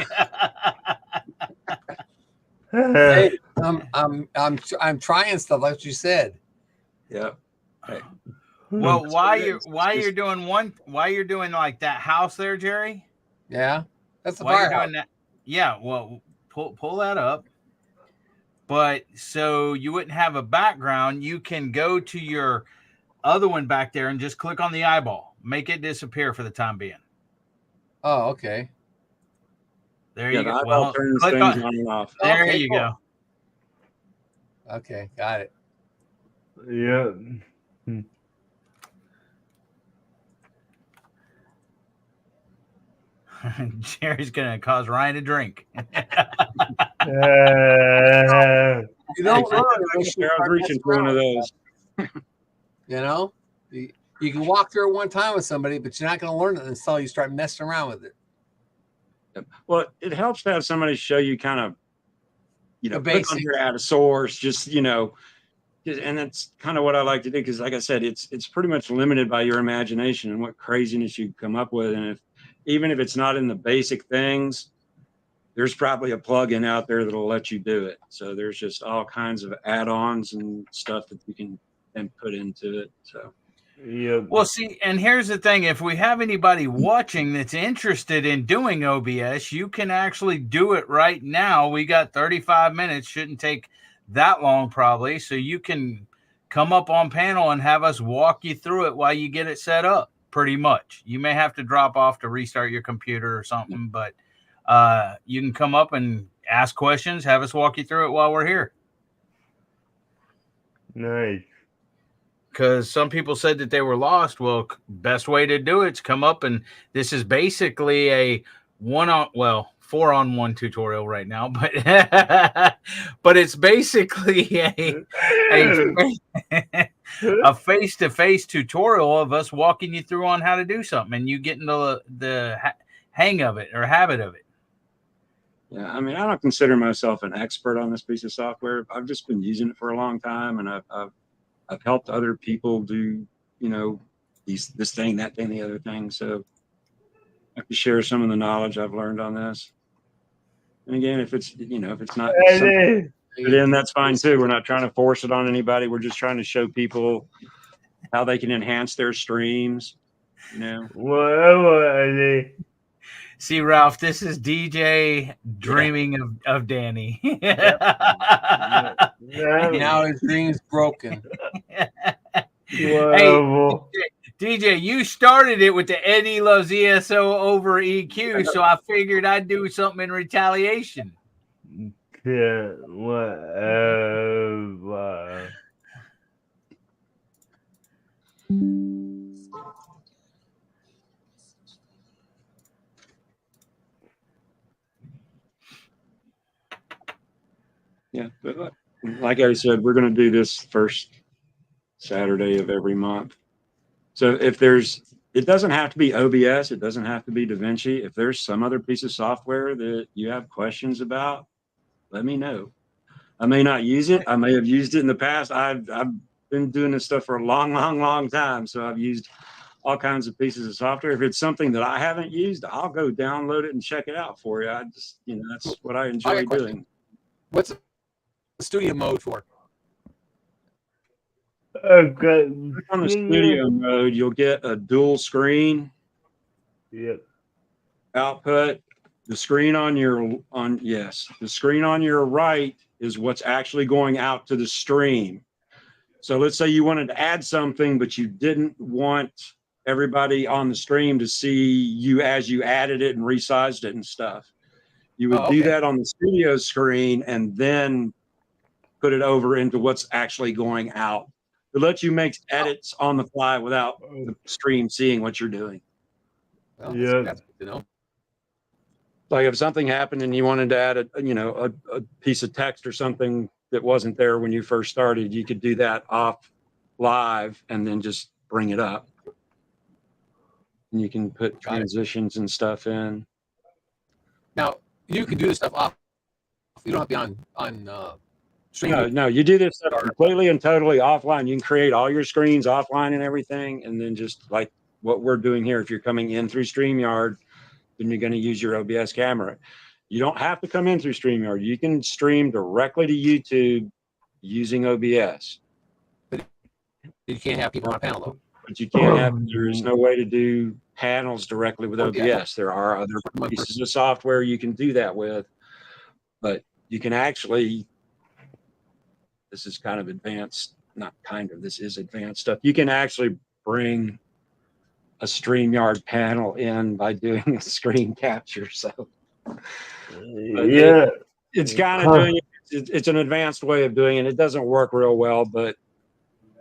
Hey, I'm trying stuff like you said. Yeah. Hey. Well, why you're doing like that house there, Jerry? Yeah, that's the why you're firehouse. doing that. Yeah, well, pull that up. But so you wouldn't have a background, you can go to your other one back there and just click on the eyeball. Make it disappear for the time being. Oh, okay. There you go. Well, click on and off. There Okay, you cool. go. Okay, got it. Yeah. Jerry's gonna cause Ryan to drink. You don't learn unless you I was start reaching messing for one of around. those. You know, you can walk through it one time with somebody, but you're not going to learn it until you start messing around with it. Well, it helps to have somebody show you kind of, you know, The click on basics. your data source, just, you know, and that's kind of what I like to do. Cause like I said, it's pretty much limited by your imagination and what craziness you come up with. And even if it's not in the basic things, there's probably a plugin out there that'll let you do it. So there's just all kinds of add-ons and stuff that you can then put into it. So. Yeah. Well, see, and here's the thing. If we have anybody watching that's interested in doing OBS, you can actually do it right now. We got 35 minutes. Shouldn't take that long, probably. So you can come up on panel and have us walk you through it while you get it set up, pretty much. You may have to drop off to restart your computer or something, but you can come up and ask questions, have us walk you through it while we're here. Nice. Because some people said that they were lost. Well, best way to do it is come up, and this is basically a 4-on-1 tutorial right now, but but it's basically a face-to-face tutorial of us walking you through on how to do something, and you getting the hang of it or habit of it. Yeah, I mean, I don't consider myself an expert on this piece of software. I've just been using it for a long time, and I've helped other people do, you know, this thing, that thing, the other thing. So I can share some of the knowledge I've learned on this. And again, if it's, you know, if it's not, then that's fine too. We're not trying to force it on anybody. We're just trying to show people how they can enhance their streams, you know. Whatever. See, Ralph, this is DJ dreaming of Danny. Now his dream's broken. Hey, DJ, you started it with the Eddie loves ESO over EQ, so I figured I'd do something in retaliation. Yeah, whatever. Yeah, but like I said, we're going to do this first Saturday of every month. So if it doesn't have to be OBS, it doesn't have to be DaVinci. If there's some other piece of software that you have questions about, let me know. I may not use it. I may have used it in the past. I've been doing this stuff for a long, long, long time. So I've used all kinds of pieces of software. If it's something that I haven't used, I'll go download it and check it out for you. I just, that's what I enjoy doing. What's the studio mode for? Okay. On the studio mode, you'll get a dual screen Yep. output. The screen on your right is what's actually going out to the stream. So let's say you wanted to add something, but you didn't want everybody on the stream to see you as you added it and resized it and stuff. You would do that on the studio screen and then put it over into what's actually going out. It lets you make edits on the fly without the stream seeing what you're doing. Well, Yeah. that's good to know. Like if something happened and you wanted to add a piece of text or something that wasn't there when you first started, you could do that off live and then just bring it up. And you can put transitions and stuff in. Now you can do this stuff off. You don't have to be on stream. No, you do this stuff completely and totally offline. You can create all your screens offline and everything, and then just like what we're doing here. If you're coming in through StreamYard, then you're going to use your OBS camera. You don't have to come in through StreamYard. You can stream directly to YouTube using OBS. You can't have people on a panel though. But you can't have, there is no way to do panels directly with OBS. There are other pieces of software you can do that with, but you can actually, this is kind of advanced, not kind of, this is advanced stuff. You can actually bring a StreamYard panel in by doing a screen capture. So Yeah. it's kind of doing it. It's an advanced way of doing it. It doesn't work real well, but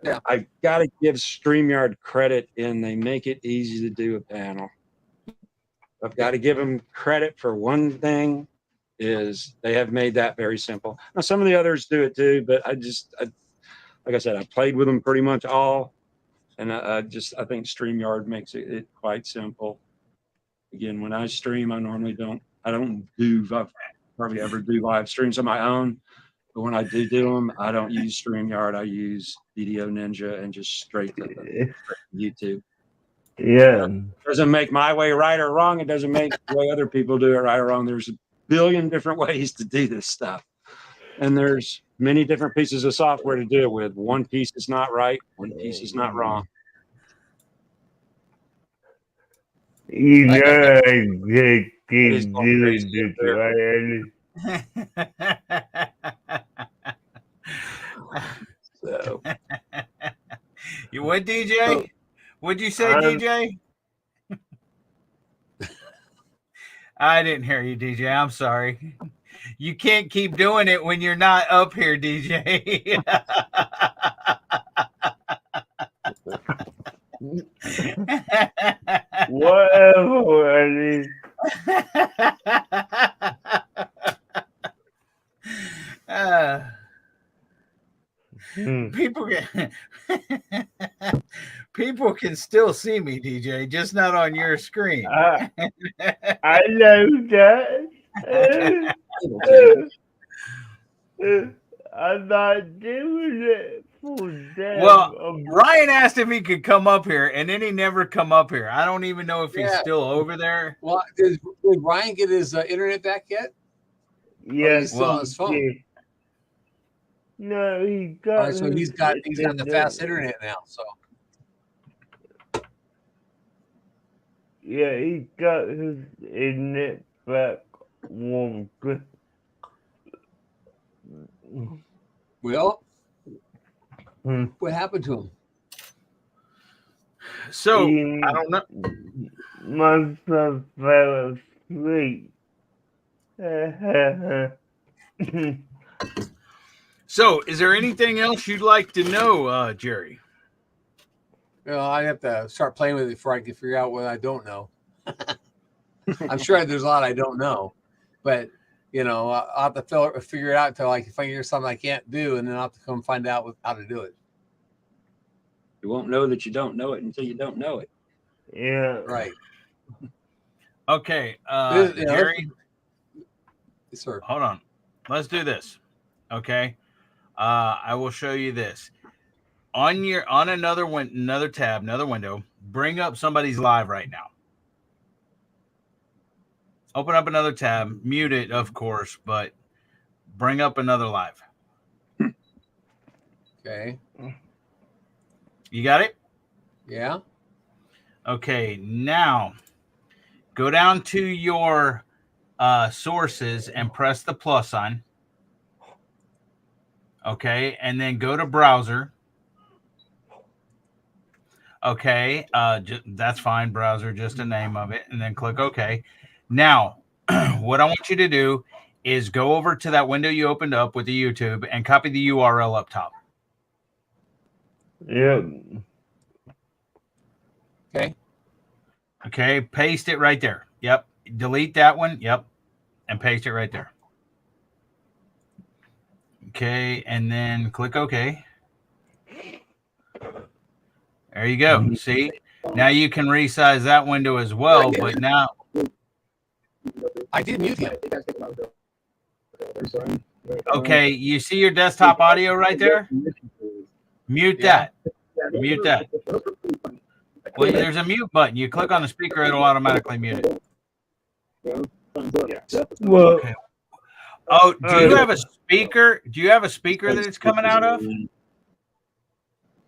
yeah, I got to give StreamYard credit in they make it easy to do a panel. I've got to give them credit for one thing is they have made that very simple. Now some of the others do it too, but I like I said, I played with them pretty much all. And I think StreamYard makes it quite simple. Again, when I stream, I normally I hardly ever do live streams on my own. But when I do them, I don't use StreamYard. I use Video Ninja and just straight to YouTube. Yeah. It doesn't make my way right or wrong. It doesn't make the way other people do it right or wrong. There's a billion different ways to do this stuff. And there's many different pieces of software to do it with. One piece is not right. One piece is not wrong. You know, I just do it. So You what, DJ? What'd you say, DJ? I didn't hear you, DJ. I'm sorry. You can't keep doing it when you're not up here, DJ. Whatever. People can still see me, DJ, just not on your screen. I know that. I'm not doing it for them. Well, Ryan asked if he could come up here, and then he never come up here. I don't even know if he's still over there. Well, did Ryan get his internet back yet? Yes. Still on his phone. Yeah. No, he got. All right, so he's got the fast internet now. So yeah, he got his internet back. Well, what happened to him? So I don't know. My son fell asleep. So, is there anything else you'd like to know, Jerry? Well, I have to start playing with it before I can figure out what I don't know. I'm sure there's a lot I don't know, but I'll have to figure it out until I can figure something I can't do, and then I'll have to come find out how to do it. you won't know that you don't know it until you don't know it. Yeah. Right. Okay, Jerry. Yes, sir. Hold on. Let's do this. Okay. I will show you this. on another tab, another window, bring up somebody's live right now. Open up another tab, mute it, of course, but bring up another live. Okay. You got it? Yeah. Okay, now go down to your sources and press the plus sign. Okay, and then go to browser. Okay, that's fine, browser, just the name of it, and then click OK. Now, what I want you to do is go over to that window you opened up with the YouTube and copy the URL up top. Yep. Okay. Okay, paste it right there. Yep. Delete that one. Yep. And paste it right there. Okay, and then click OK. There you go. See? Now you can resize that window as well, but now I did mute him. okay, you see your desktop audio right there? Mute Yeah. that. Mute that. Well, there's a mute button. You click on the speaker, it'll automatically mute it. Well, Okay. Oh, do you have a speaker? Do you have a speaker that it's coming out of?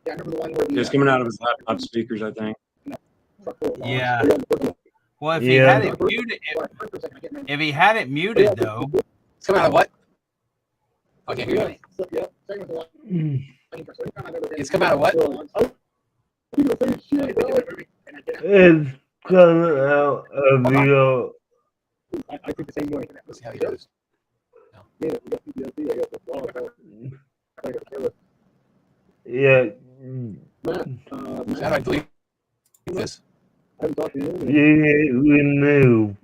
It's coming out of his laptop speakers, I think. Yeah. Well, if he Yeah. had it muted, if he had it muted though, It's coming out of what? Okay, here you go. It's coming out of what? it's coming out of your. Let's see how you do this. Yeah. How do I delete this? You hit remove.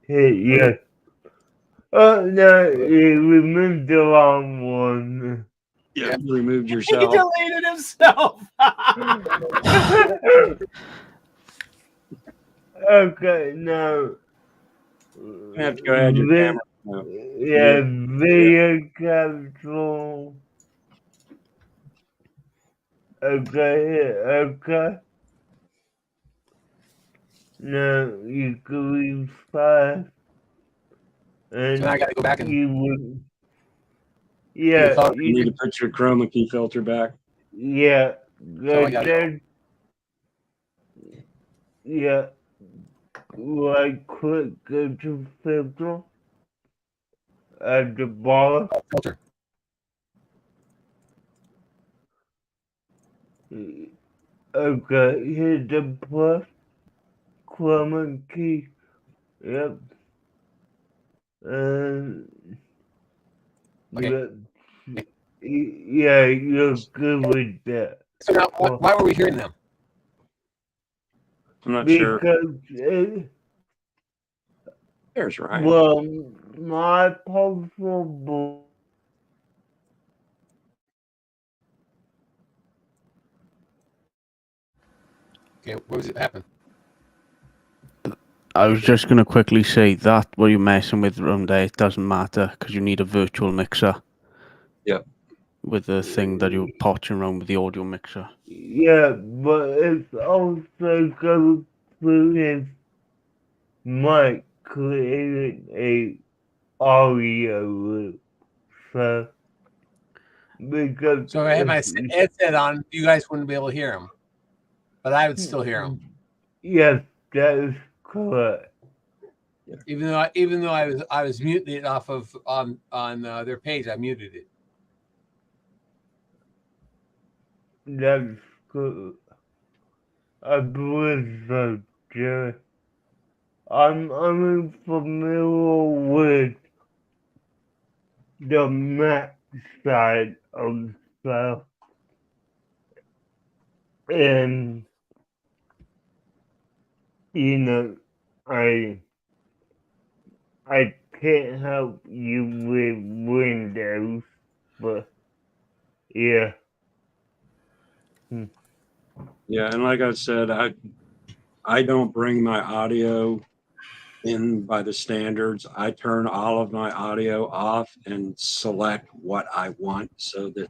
Hit yes. Oh no, you removed the wrong one. Yeah, you removed he yourself. deleted himself. Okay, now. You have to go ahead your camera. No. Yeah, video capture. Okay, okay. Now you can read fast. And So now I got to go back and you would. Yeah, You need to put your chroma key filter back. yeah. So I gotta go. Then, yeah. Right click go to filter at the bottom. filter. Okay, hit the plus chroma key. Yep. And Okay. yeah, you're good with that. So now, why were we hearing them? I'm not sure. Because There's right. well, my possible. Okay, what was it happen? I was just going to quickly say that what you're messing with around there, it doesn't matter because you need a virtual mixer. Yep. With the thing that you're potching around with the audio mixer. Yeah, but it's also goes through his mic creating a audio loop. So because So if I had my headset on, you guys wouldn't be able to hear him, but I would still hear him. yes, that is correct. Even though I was muting it off of on their page, I muted it. That's good. I believe so, Jerry. I'm familiar with the Mac side of stuff, and you know, I can't help you with Windows, but yeah. Yeah, and like I said, I don't bring my audio in by the standards. I turn all of my audio off and select what I want so that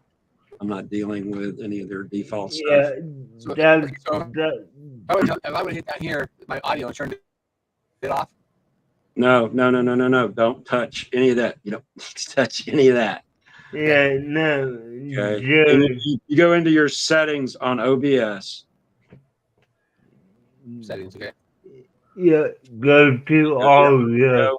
I'm not dealing with any of their default stuff. Yeah, So- that's so- that. If I would hit down here, my audio turned it off. No. Don't touch any of that. You don't touch any of that. Yeah, no, Okay. Jerry. And you go into your settings on OBS. Settings, okay. Yeah, go to audio.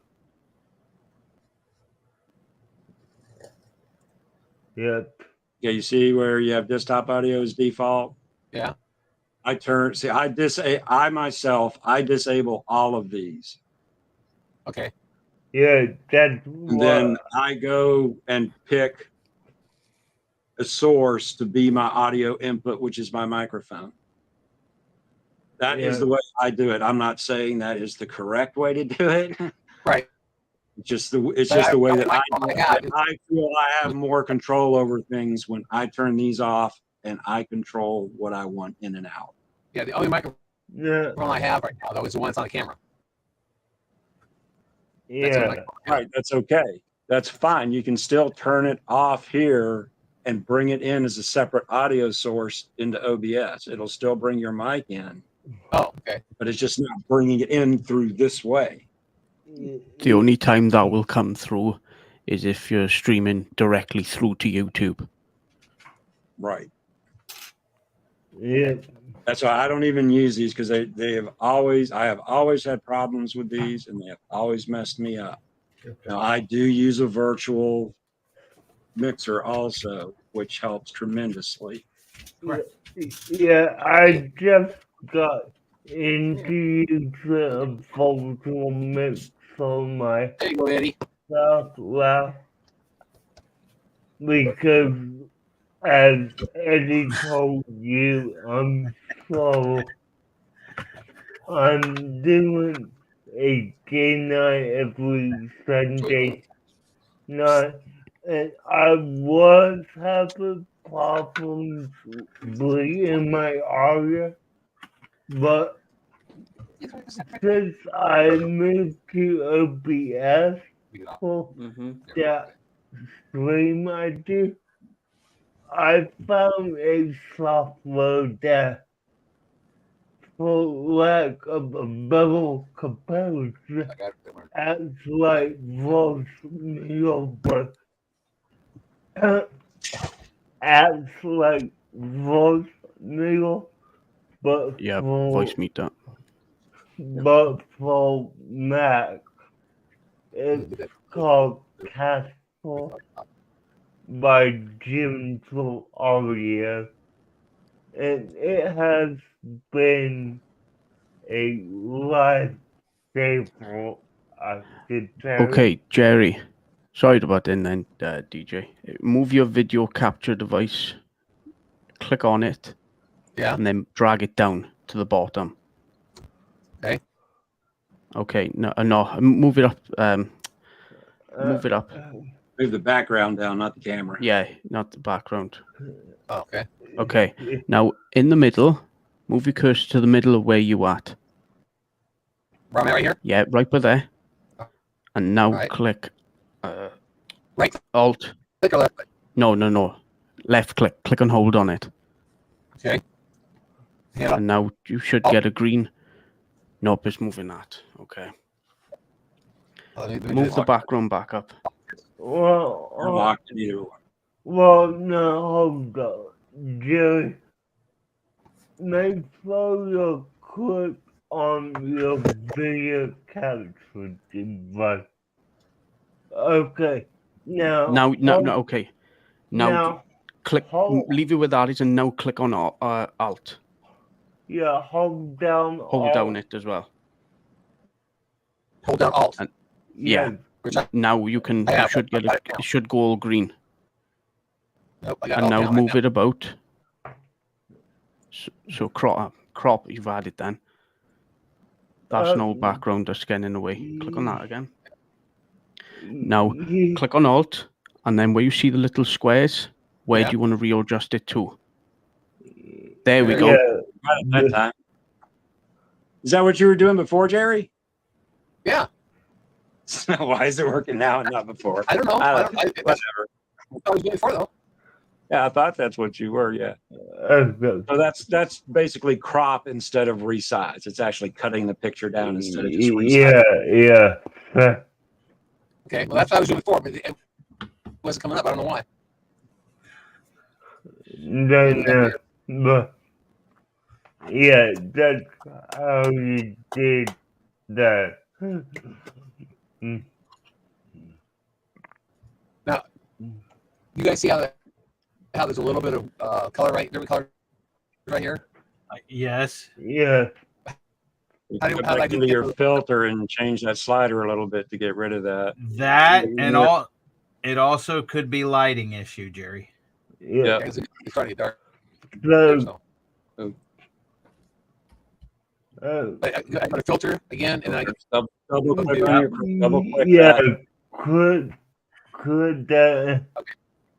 Yep. Yeah, you see where you have desktop audio as default? Yeah. I disable all of these. Okay. Yeah, that's And then I go and pick a source to be my audio input, which is my microphone. That is Yeah. the way I do it. I'm not saying that is the correct way to do it. Right. It's just the way that I do it. God. I feel I have more control over things when I turn these off and I control what I want in and out. Yeah, the only microphone Yeah, I have right now, though, is the one that's on the camera. That's the only yeah, microphone I have. Right, that's okay. That's fine. You can still turn it off here and bring it in as a separate audio source into OBS. It'll still bring your mic in, Oh, okay. but it's just not bringing it in through this way. The only time that will come through is if you're streaming directly through to YouTube. Right. yeah. That's why I don't even use these, because I have always had problems with these, and they have always messed me up. Now I do use a virtual mixer also, which helps tremendously. Yeah, I just got into a virtual mix on my There you go, Eddie. software because, as Eddie told you, I'm doing a game night every Sunday night, and I was having problems in my audio, but since I moved to OBS for that stream I do, I found a software that, for lack of a better comparison, I got it. acts like voicemail, but acts like voicemail, but Yeah, for voice meter. but for Mac, it's called Castle by Jim Audio, and it has been a lifesaver, I could tell. Okay, Jerry. Sorry about that then, DJ. Move your video capture device. Click on it. Yeah. And then drag it down to the bottom. Okay. Okay. No. Move it up. Move it up. Move the background down, not the camera. Yeah, not the background. Oh, okay. Okay. Now in the middle, move your cursor to the middle of where you at. Right here. Yeah, right by there. And now Right. click. Right. Alt. Click or left. No. Left click. Click and hold on it. Okay. Yeah. And now you should Alt. get a green. Nope, it's moving that. Okay. Move the background back up. Well, Or locked in either one. well, no, hold on. Jerry, make sure you click on your video capture device. Okay, now. No. Okay. Now Now, click. hold- Leave it where that is, and now click on Alt. yeah, hold down. Hold down it as well. Hold down Alt. And- Yeah. Now you can. I You have should it. get it. It should go all green. Nope, I got And Alt now down move right it about. So crop. You've added then. That's an old background that's getting in the way. Click on that again. Now click on Alt, and then where you see the little squares, where Yeah. do you want to readjust it to? There we There go. Yeah, Got it that time. Is that what you were doing before, Jerry? Yeah. Why is it working now and not before? I don't know. I I don't- don't, I, that's Whatever. what I was doing before, though. Yeah, I thought that's what you were. Yeah. Okay. So that's basically crop instead of resize. It's actually cutting the picture down instead of just resizing. Yeah. Okay, well that's what I was doing before, but it wasn't coming up. I don't know why. No, but yeah, that's how you did that. Mm. Now, you guys see how there's a little bit of color different color right here. Yes. Yeah. You How can do- go how do I back do into that? your filter and change that slider a little bit to get rid of that. That and Yeah. all. It also could be lighting issue, Jerry. Yeah. Yeah. Okay, it's starting to get dark. So, So uh, I got a filter again, and then I get Double click do on that. your double click yeah, that. could that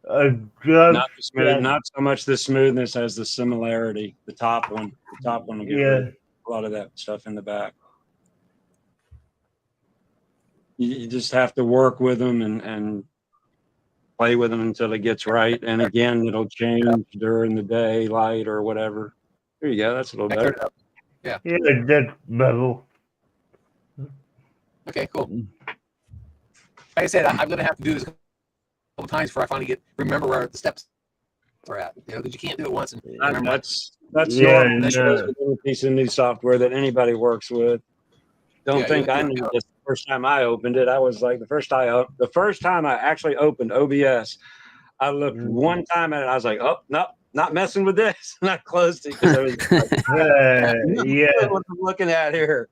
adjust Not the smooth, that? not so much the smoothness as the similarity. The top one will get rid of a lot of that stuff in the back. You just have to work with them and play with them until it gets right. And again, it'll change during the day, light or whatever. There you go. That's a little I better. cleared it up. Yeah, that's better. Okay, cool. Like I said, I'm going to have to do this a couple times before I finally remember where the steps are at. You know, because you can't do it once and remember. That's Yeah, normal. That's no. a piece of new software that anybody works with. Don't Yeah, think yeah, I yeah. knew this the first time I opened it. I was like the first time I actually opened OBS, I looked one time at it. I was like, oh no, not messing with this, and I closed it because I was like, Yeah. what I'm looking at here.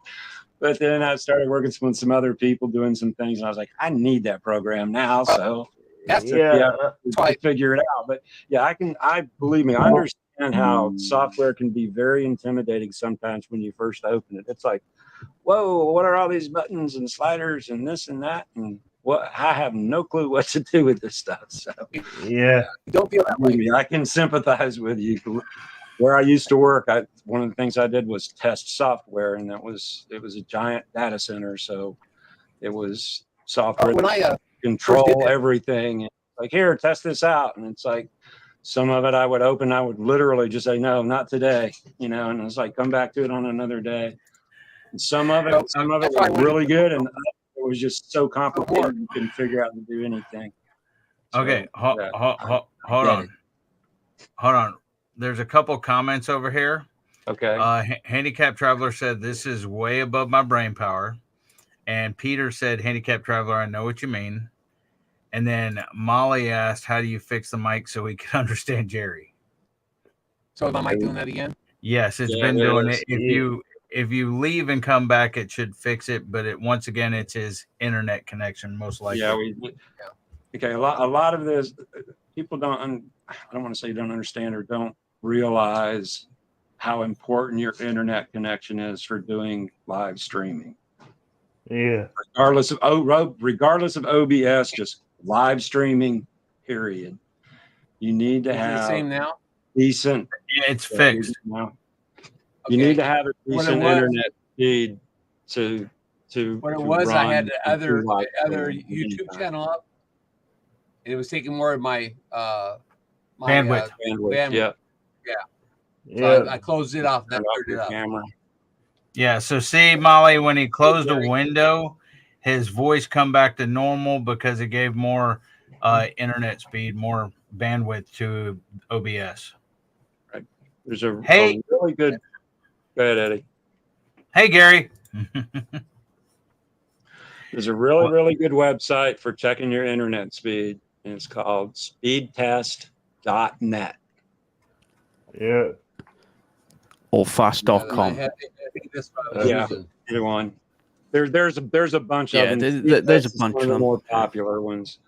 But then I started working with some other people doing some things, and I was like, I need that program now. So That's Yeah. to figure it out. But yeah, I believe me, I understand how software can be very intimidating sometimes when you first open it. It's like, whoa, what are all these buttons and sliders and this and that? And what I have no clue what to do with this stuff. So Yeah. don't feel that way. I can sympathize with you. Where I used to work, one of the things I did was test software, and it was a giant data center. So it was software When that I control first did that- everything. And like, here, test this out. And it's like, some of it I would open, I would literally just say, no, not today, and it's like, come back to it on another day. And some of it That's why I was wanted really to- good, and it was just so complicated you couldn't figure out to do anything. So, Okay. yeah. Hold get on. Hold on. There's a couple comments over here. Okay. Handicap Traveler said this is way above my brain power. And Peter said, Handicap Traveler, I know what you mean. And then Molly asked, how do you fix the mic so we can understand Jerry? So am I doing that again? Yes, it's Yeah, been it doing is. it. If you leave and come back, it should fix it. But once again, it's his internet connection, most likely. Yeah, okay. A lot of this, people don't. I don't want to say don't understand or don't realize how important your internet connection is for doing live streaming. Yeah. Regardless of OBS, just live streaming. Period. You need to Is it have the same now? decent. Yeah, it's fixed. You Okay. need to have a What it decent was- internet speed to. What it to was, I run had the other live YouTube streaming. channel up, and it was taking more of my Bandwidth. Bandwidth. Yeah. So Yeah. I closed it off. That Turn off cleared it your up. camera. Yeah. So see, Molly, when he closed a window, his voice come back to normal because it gave more internet speed, more bandwidth to OBS. There's a Hey. really good. Go ahead, Eddie. Hey, Gary. There's a really good website for checking your internet speed, and it's called speedtest.net. Yeah. Or I fast.com. think that's what I was Yeah. using. Either one. There's a bunch Yeah, of them. there's a Speedtest is bunch one of the them. more popular ones.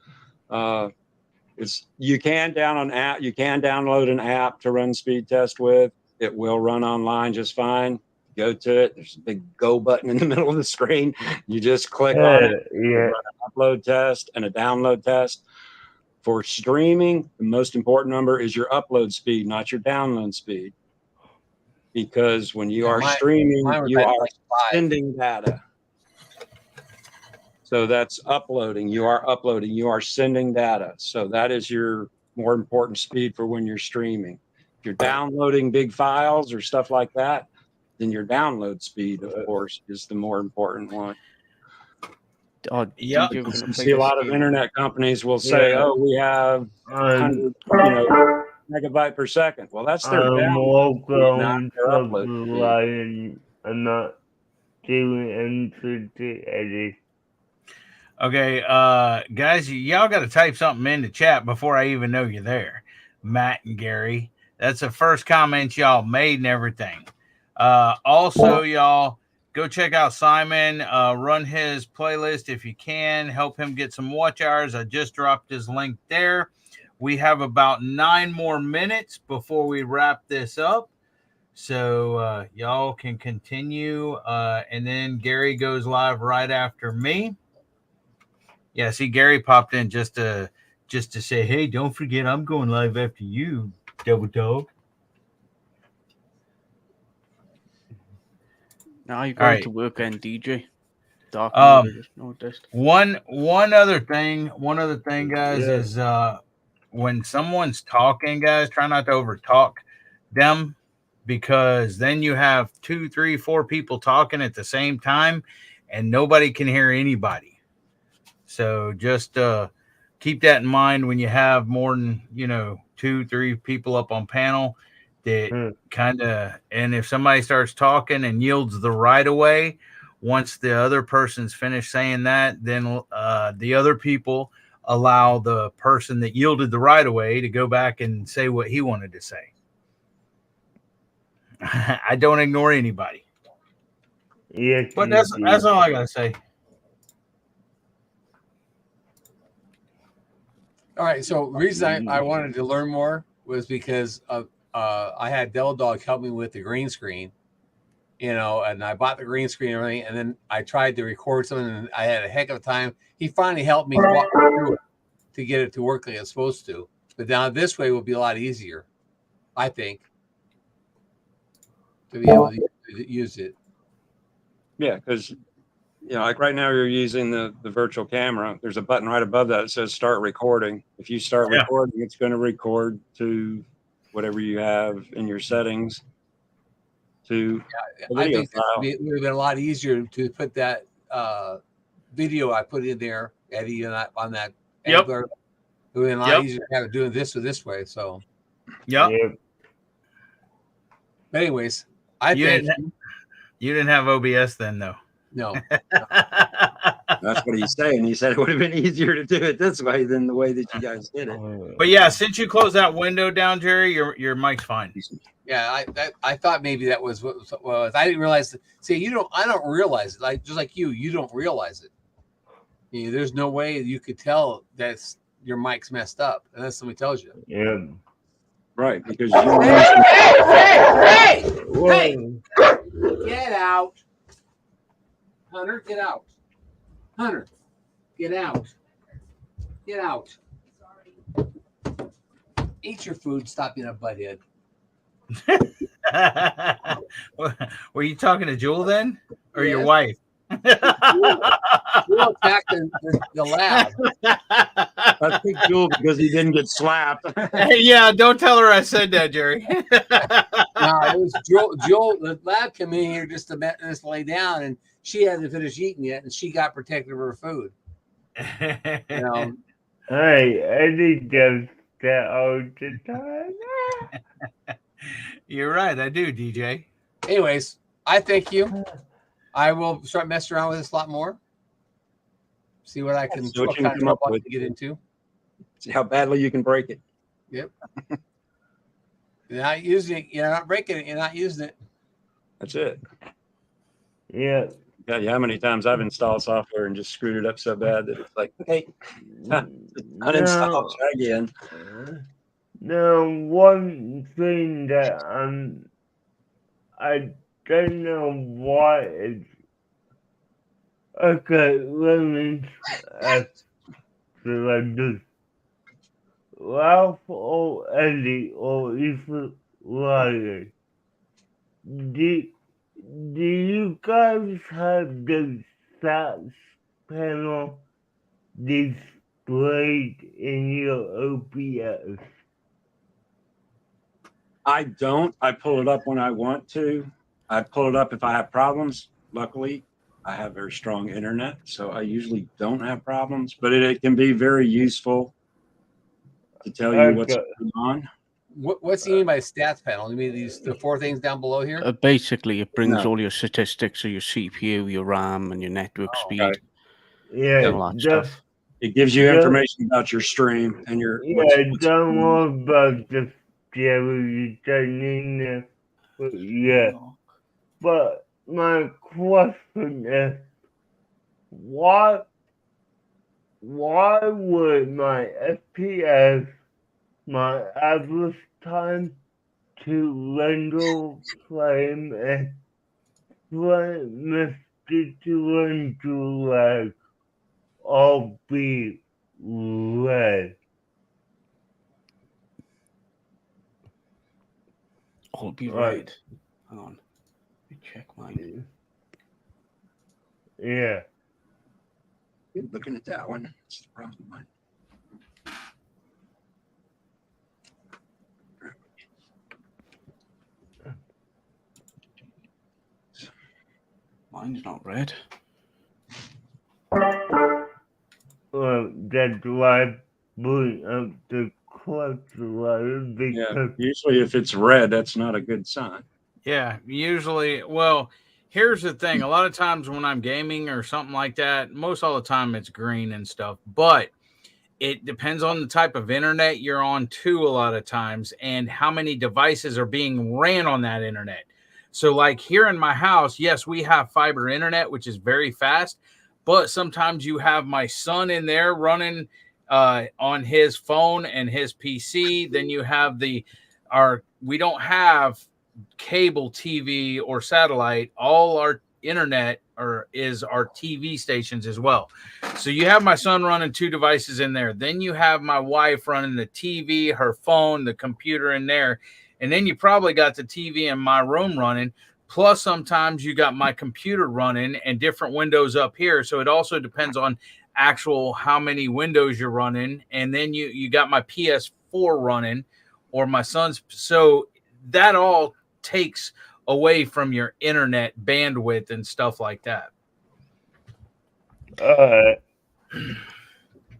You can download an app to run speed test with. It will run online just fine. Go to it. There's a big go button in the middle of the screen. You just click on it. Yeah. Run an upload test and a download test. For streaming, the most important number is your upload speed, not your download speed. Because when you are streaming, Mine was you at are like 5. sending data. So that's uploading. You are uploading. You are sending data. So that is more important speed for when you're streaming. If you're downloading big files or stuff like that, then your download speed, of course, is the more important one. Oh, Yeah. DJ was You the see a lot of biggest- internet companies will say, Yeah. "Oh, we have 100, megabyte per second." Well, that's their I'm download, all not going their to upload speed. Lion. I'm not doing anything to edit. Okay, guys, y'all got to type something in the chat before I even know you're there. Matt and Gary, that's the first comment y'all made and everything. Also, y'all go check out Simon. Run his playlist if you can. Help him get some watch hours. I just dropped his link there. We have about 9 more minutes before we wrap this up. So y'all can continue. And then Gary goes live right after me. Yeah, see, Gary popped in just to say, hey, don't forget I'm going live after you, Double Dog. Now you All go right. to work and DJ. Dark Um, mode, I just noticed. One other thing, guys, Yeah. is when someone's talking, guys, try not to overtalk them, because then you have 2, 3, 4 people talking at the same time and nobody can hear anybody. So just keep that in mind when you have more than 2, 3 people up on panel. That kind of, and if somebody starts talking and yields the right of way, once the other person's finished saying that, then the other people allow the person that yielded the right of way to go back and say what he wanted to say. I don't ignore anybody. Yes, But you that's do. all I gotta say. All right. So the reason I wanted to learn more was because I had Del Dog help me with the green screen, and I bought the green screen and everything, and then I tried to record something, and I had a heck of a time. He finally helped me walk through it to get it to work like it's supposed to. But now this way will be a lot easier, I think, to be able to use it. Yeah, because like right now you're using the virtual camera. There's a button right above that says start recording. If you start recording, it's going to record to whatever you have in your settings to the I video think file. it would have been a lot easier to put that video I put in there, Eddie, on that Yep. Angler. It would have been a lot easier to have it doing this or this way. So, Yep. but anyways, I You think You didn't have OBS then, though. no. That's what he's saying. He said it would have been easier to do it this way than the way that you guys did it. But yeah, since you closed that window down, Jerry, your mic's fine. Yeah, I thought maybe that was what was. I didn't realize that. See, I don't realize it. Like just like you don't realize it. There's no way you could tell that your mic's messed up unless somebody tells you. Yeah. Right, because Hey! Get out, Hunter! Get out, Hunter! Get out! Get out! Eat your food. Stop being a butthead. Were you talking to Jewel then, or your Yes. wife? We'll attack the lab. I think Jewel because he didn't get slapped. Hey, yeah, don't tell her I said that, Jerry. No, it was Joel. The lab came in here just to lay down, and she hasn't finished eating yet, and she got protective of her food. Hey, Eddie does that all the time. You're right, I do, DJ. Anyways, I thank you. I will start messing around with this a lot more. See what I can, See what you kind can of come trouble up I with. can get into. See how badly you can break it. Yep. You're not using it. You're not breaking it. You're not using it. That's it. Yeah. Tell you how many times I've installed software and just screwed it up so bad that it's like, okay, uninstall, try again. Now, one thing that I don't know why it's okay. Let me ask like this: Ralph or Eddie or even Ryan, do you guys have the stats panel displayed in your OBS? I don't. I pull it up when I want to. I pull it up if I have problems. Luckily, I have very strong internet, so I usually don't have problems. But it can be very useful to tell you what's Okay. going on. What's the mean by stats panel? You mean the 4 things down below here? Basically, it brings No. all your statistics of your CPU, your RAM, and your network speed, okay. Yeah, and all that just stuff. It gives you Yeah. information about your stream and your don't worry about the Jerry turning there. But yeah. But my question is, why would my FPS, my average time to render frame and frame to render lag all be red? I'll be Right. right. Hang on. Let me check mine. Yeah. looking at that one. That's the problem. Mine's not red. That's why I put up the cluster Yeah, because usually if it's red, that's not a good sign. Yeah, usually. Well, here's the thing. A lot of times when I'm gaming or something like that, most all the time it's green and stuff. But it depends on the type of internet you're on too, a lot of times, and how many devices are being ran on that internet. So, like here in my house, yes, we have fiber internet, which is very fast, but sometimes you have my son in there running on his phone and his PC. Then you have we don't have cable TV or satellite. All our internet is our TV stations as well. So you have my son running 2 devices in there. Then you have my wife running the TV, her phone, the computer in there. And then you probably got the TV in my room running. Plus, sometimes you got my computer running and different windows up here. So it also depends on actual how many windows you're running. And then you got my PS4 running or my son's. So that all takes away from your internet bandwidth and stuff like that.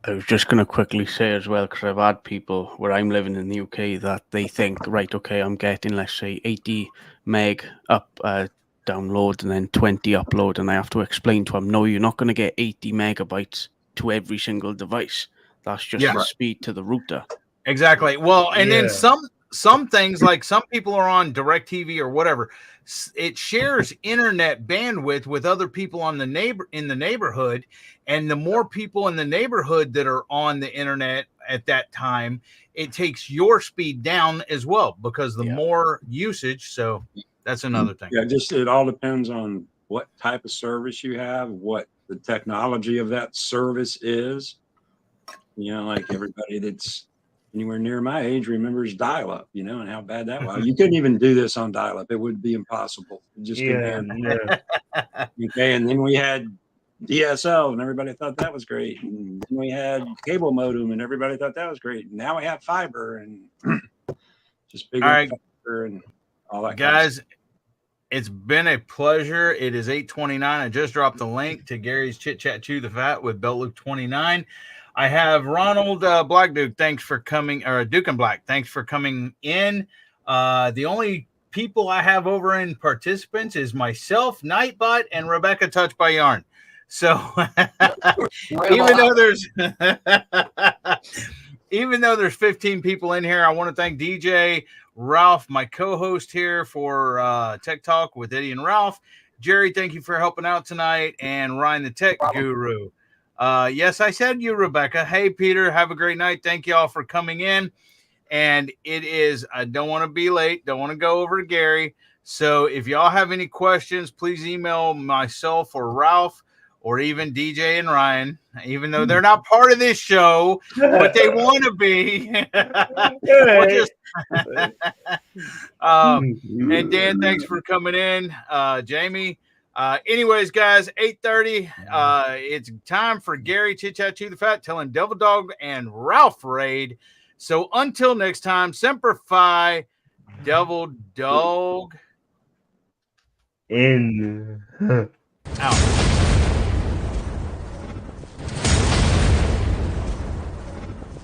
I was just going to quickly say as well, because I've had people where I'm living in the UK that they think, right, okay, I'm getting, let's say, 80 meg up download and then 20 upload. And I have to explain to them, no, you're not going to get 80 megabytes to every single device. That's just the speed to the router. Exactly. Well, and then some things, like some people are on DirecTV or whatever, it shares internet bandwidth with other people in the neighborhood, and the more people in the neighborhood that are on the internet at that time, it takes your speed down as well because the more usage. So that's another thing. Yeah, it all depends on what type of service you have, what the technology of that service is. You know, like everybody that's anywhere near my age remembers dial-up, you know, and how bad that was. You couldn't even do this on dial-up. It would be impossible. It just couldn't handle it. Okay, and then we had DSL, and everybody thought that was great. And then we had cable modem, and everybody thought that was great. And now we have fiber, and just bigger fiber and all that. Guys, it's been a pleasure. It is 8:29. I just dropped the link to Gary's Chit Chat Chew the Fat with Belt Loop 29. I have Ronald Black Duke. Thanks for coming, or Duke and Black. Thanks for coming in. The only people I have over in participants is myself, Nightbot, and Rebecca Touched by Yarn. So even though there's 15 people in here, I want to thank DJ Ralph, my co-host here for Tech Talk with Eddie and Ralph. Jerry, thank you for helping out tonight, and Ryan the Tech Guru. Yes, I said you, Rebecca. Hey, Peter, have a great night. Thank you all for coming in. And it is, I don't want to be late. Don't want to go over to Gary. So if y'all have any questions, please email myself or Ralph or even DJ and Ryan, even though they're not part of this show, but they want to be. And Dan, thanks for coming in. Jamie, Anyways, guys, 8:30. It's time for Gary Chit Chat Chew the Fat telling Devil Dog and Ralph Raid. So until next time, Semper Fi, Devil Dog. In. Out.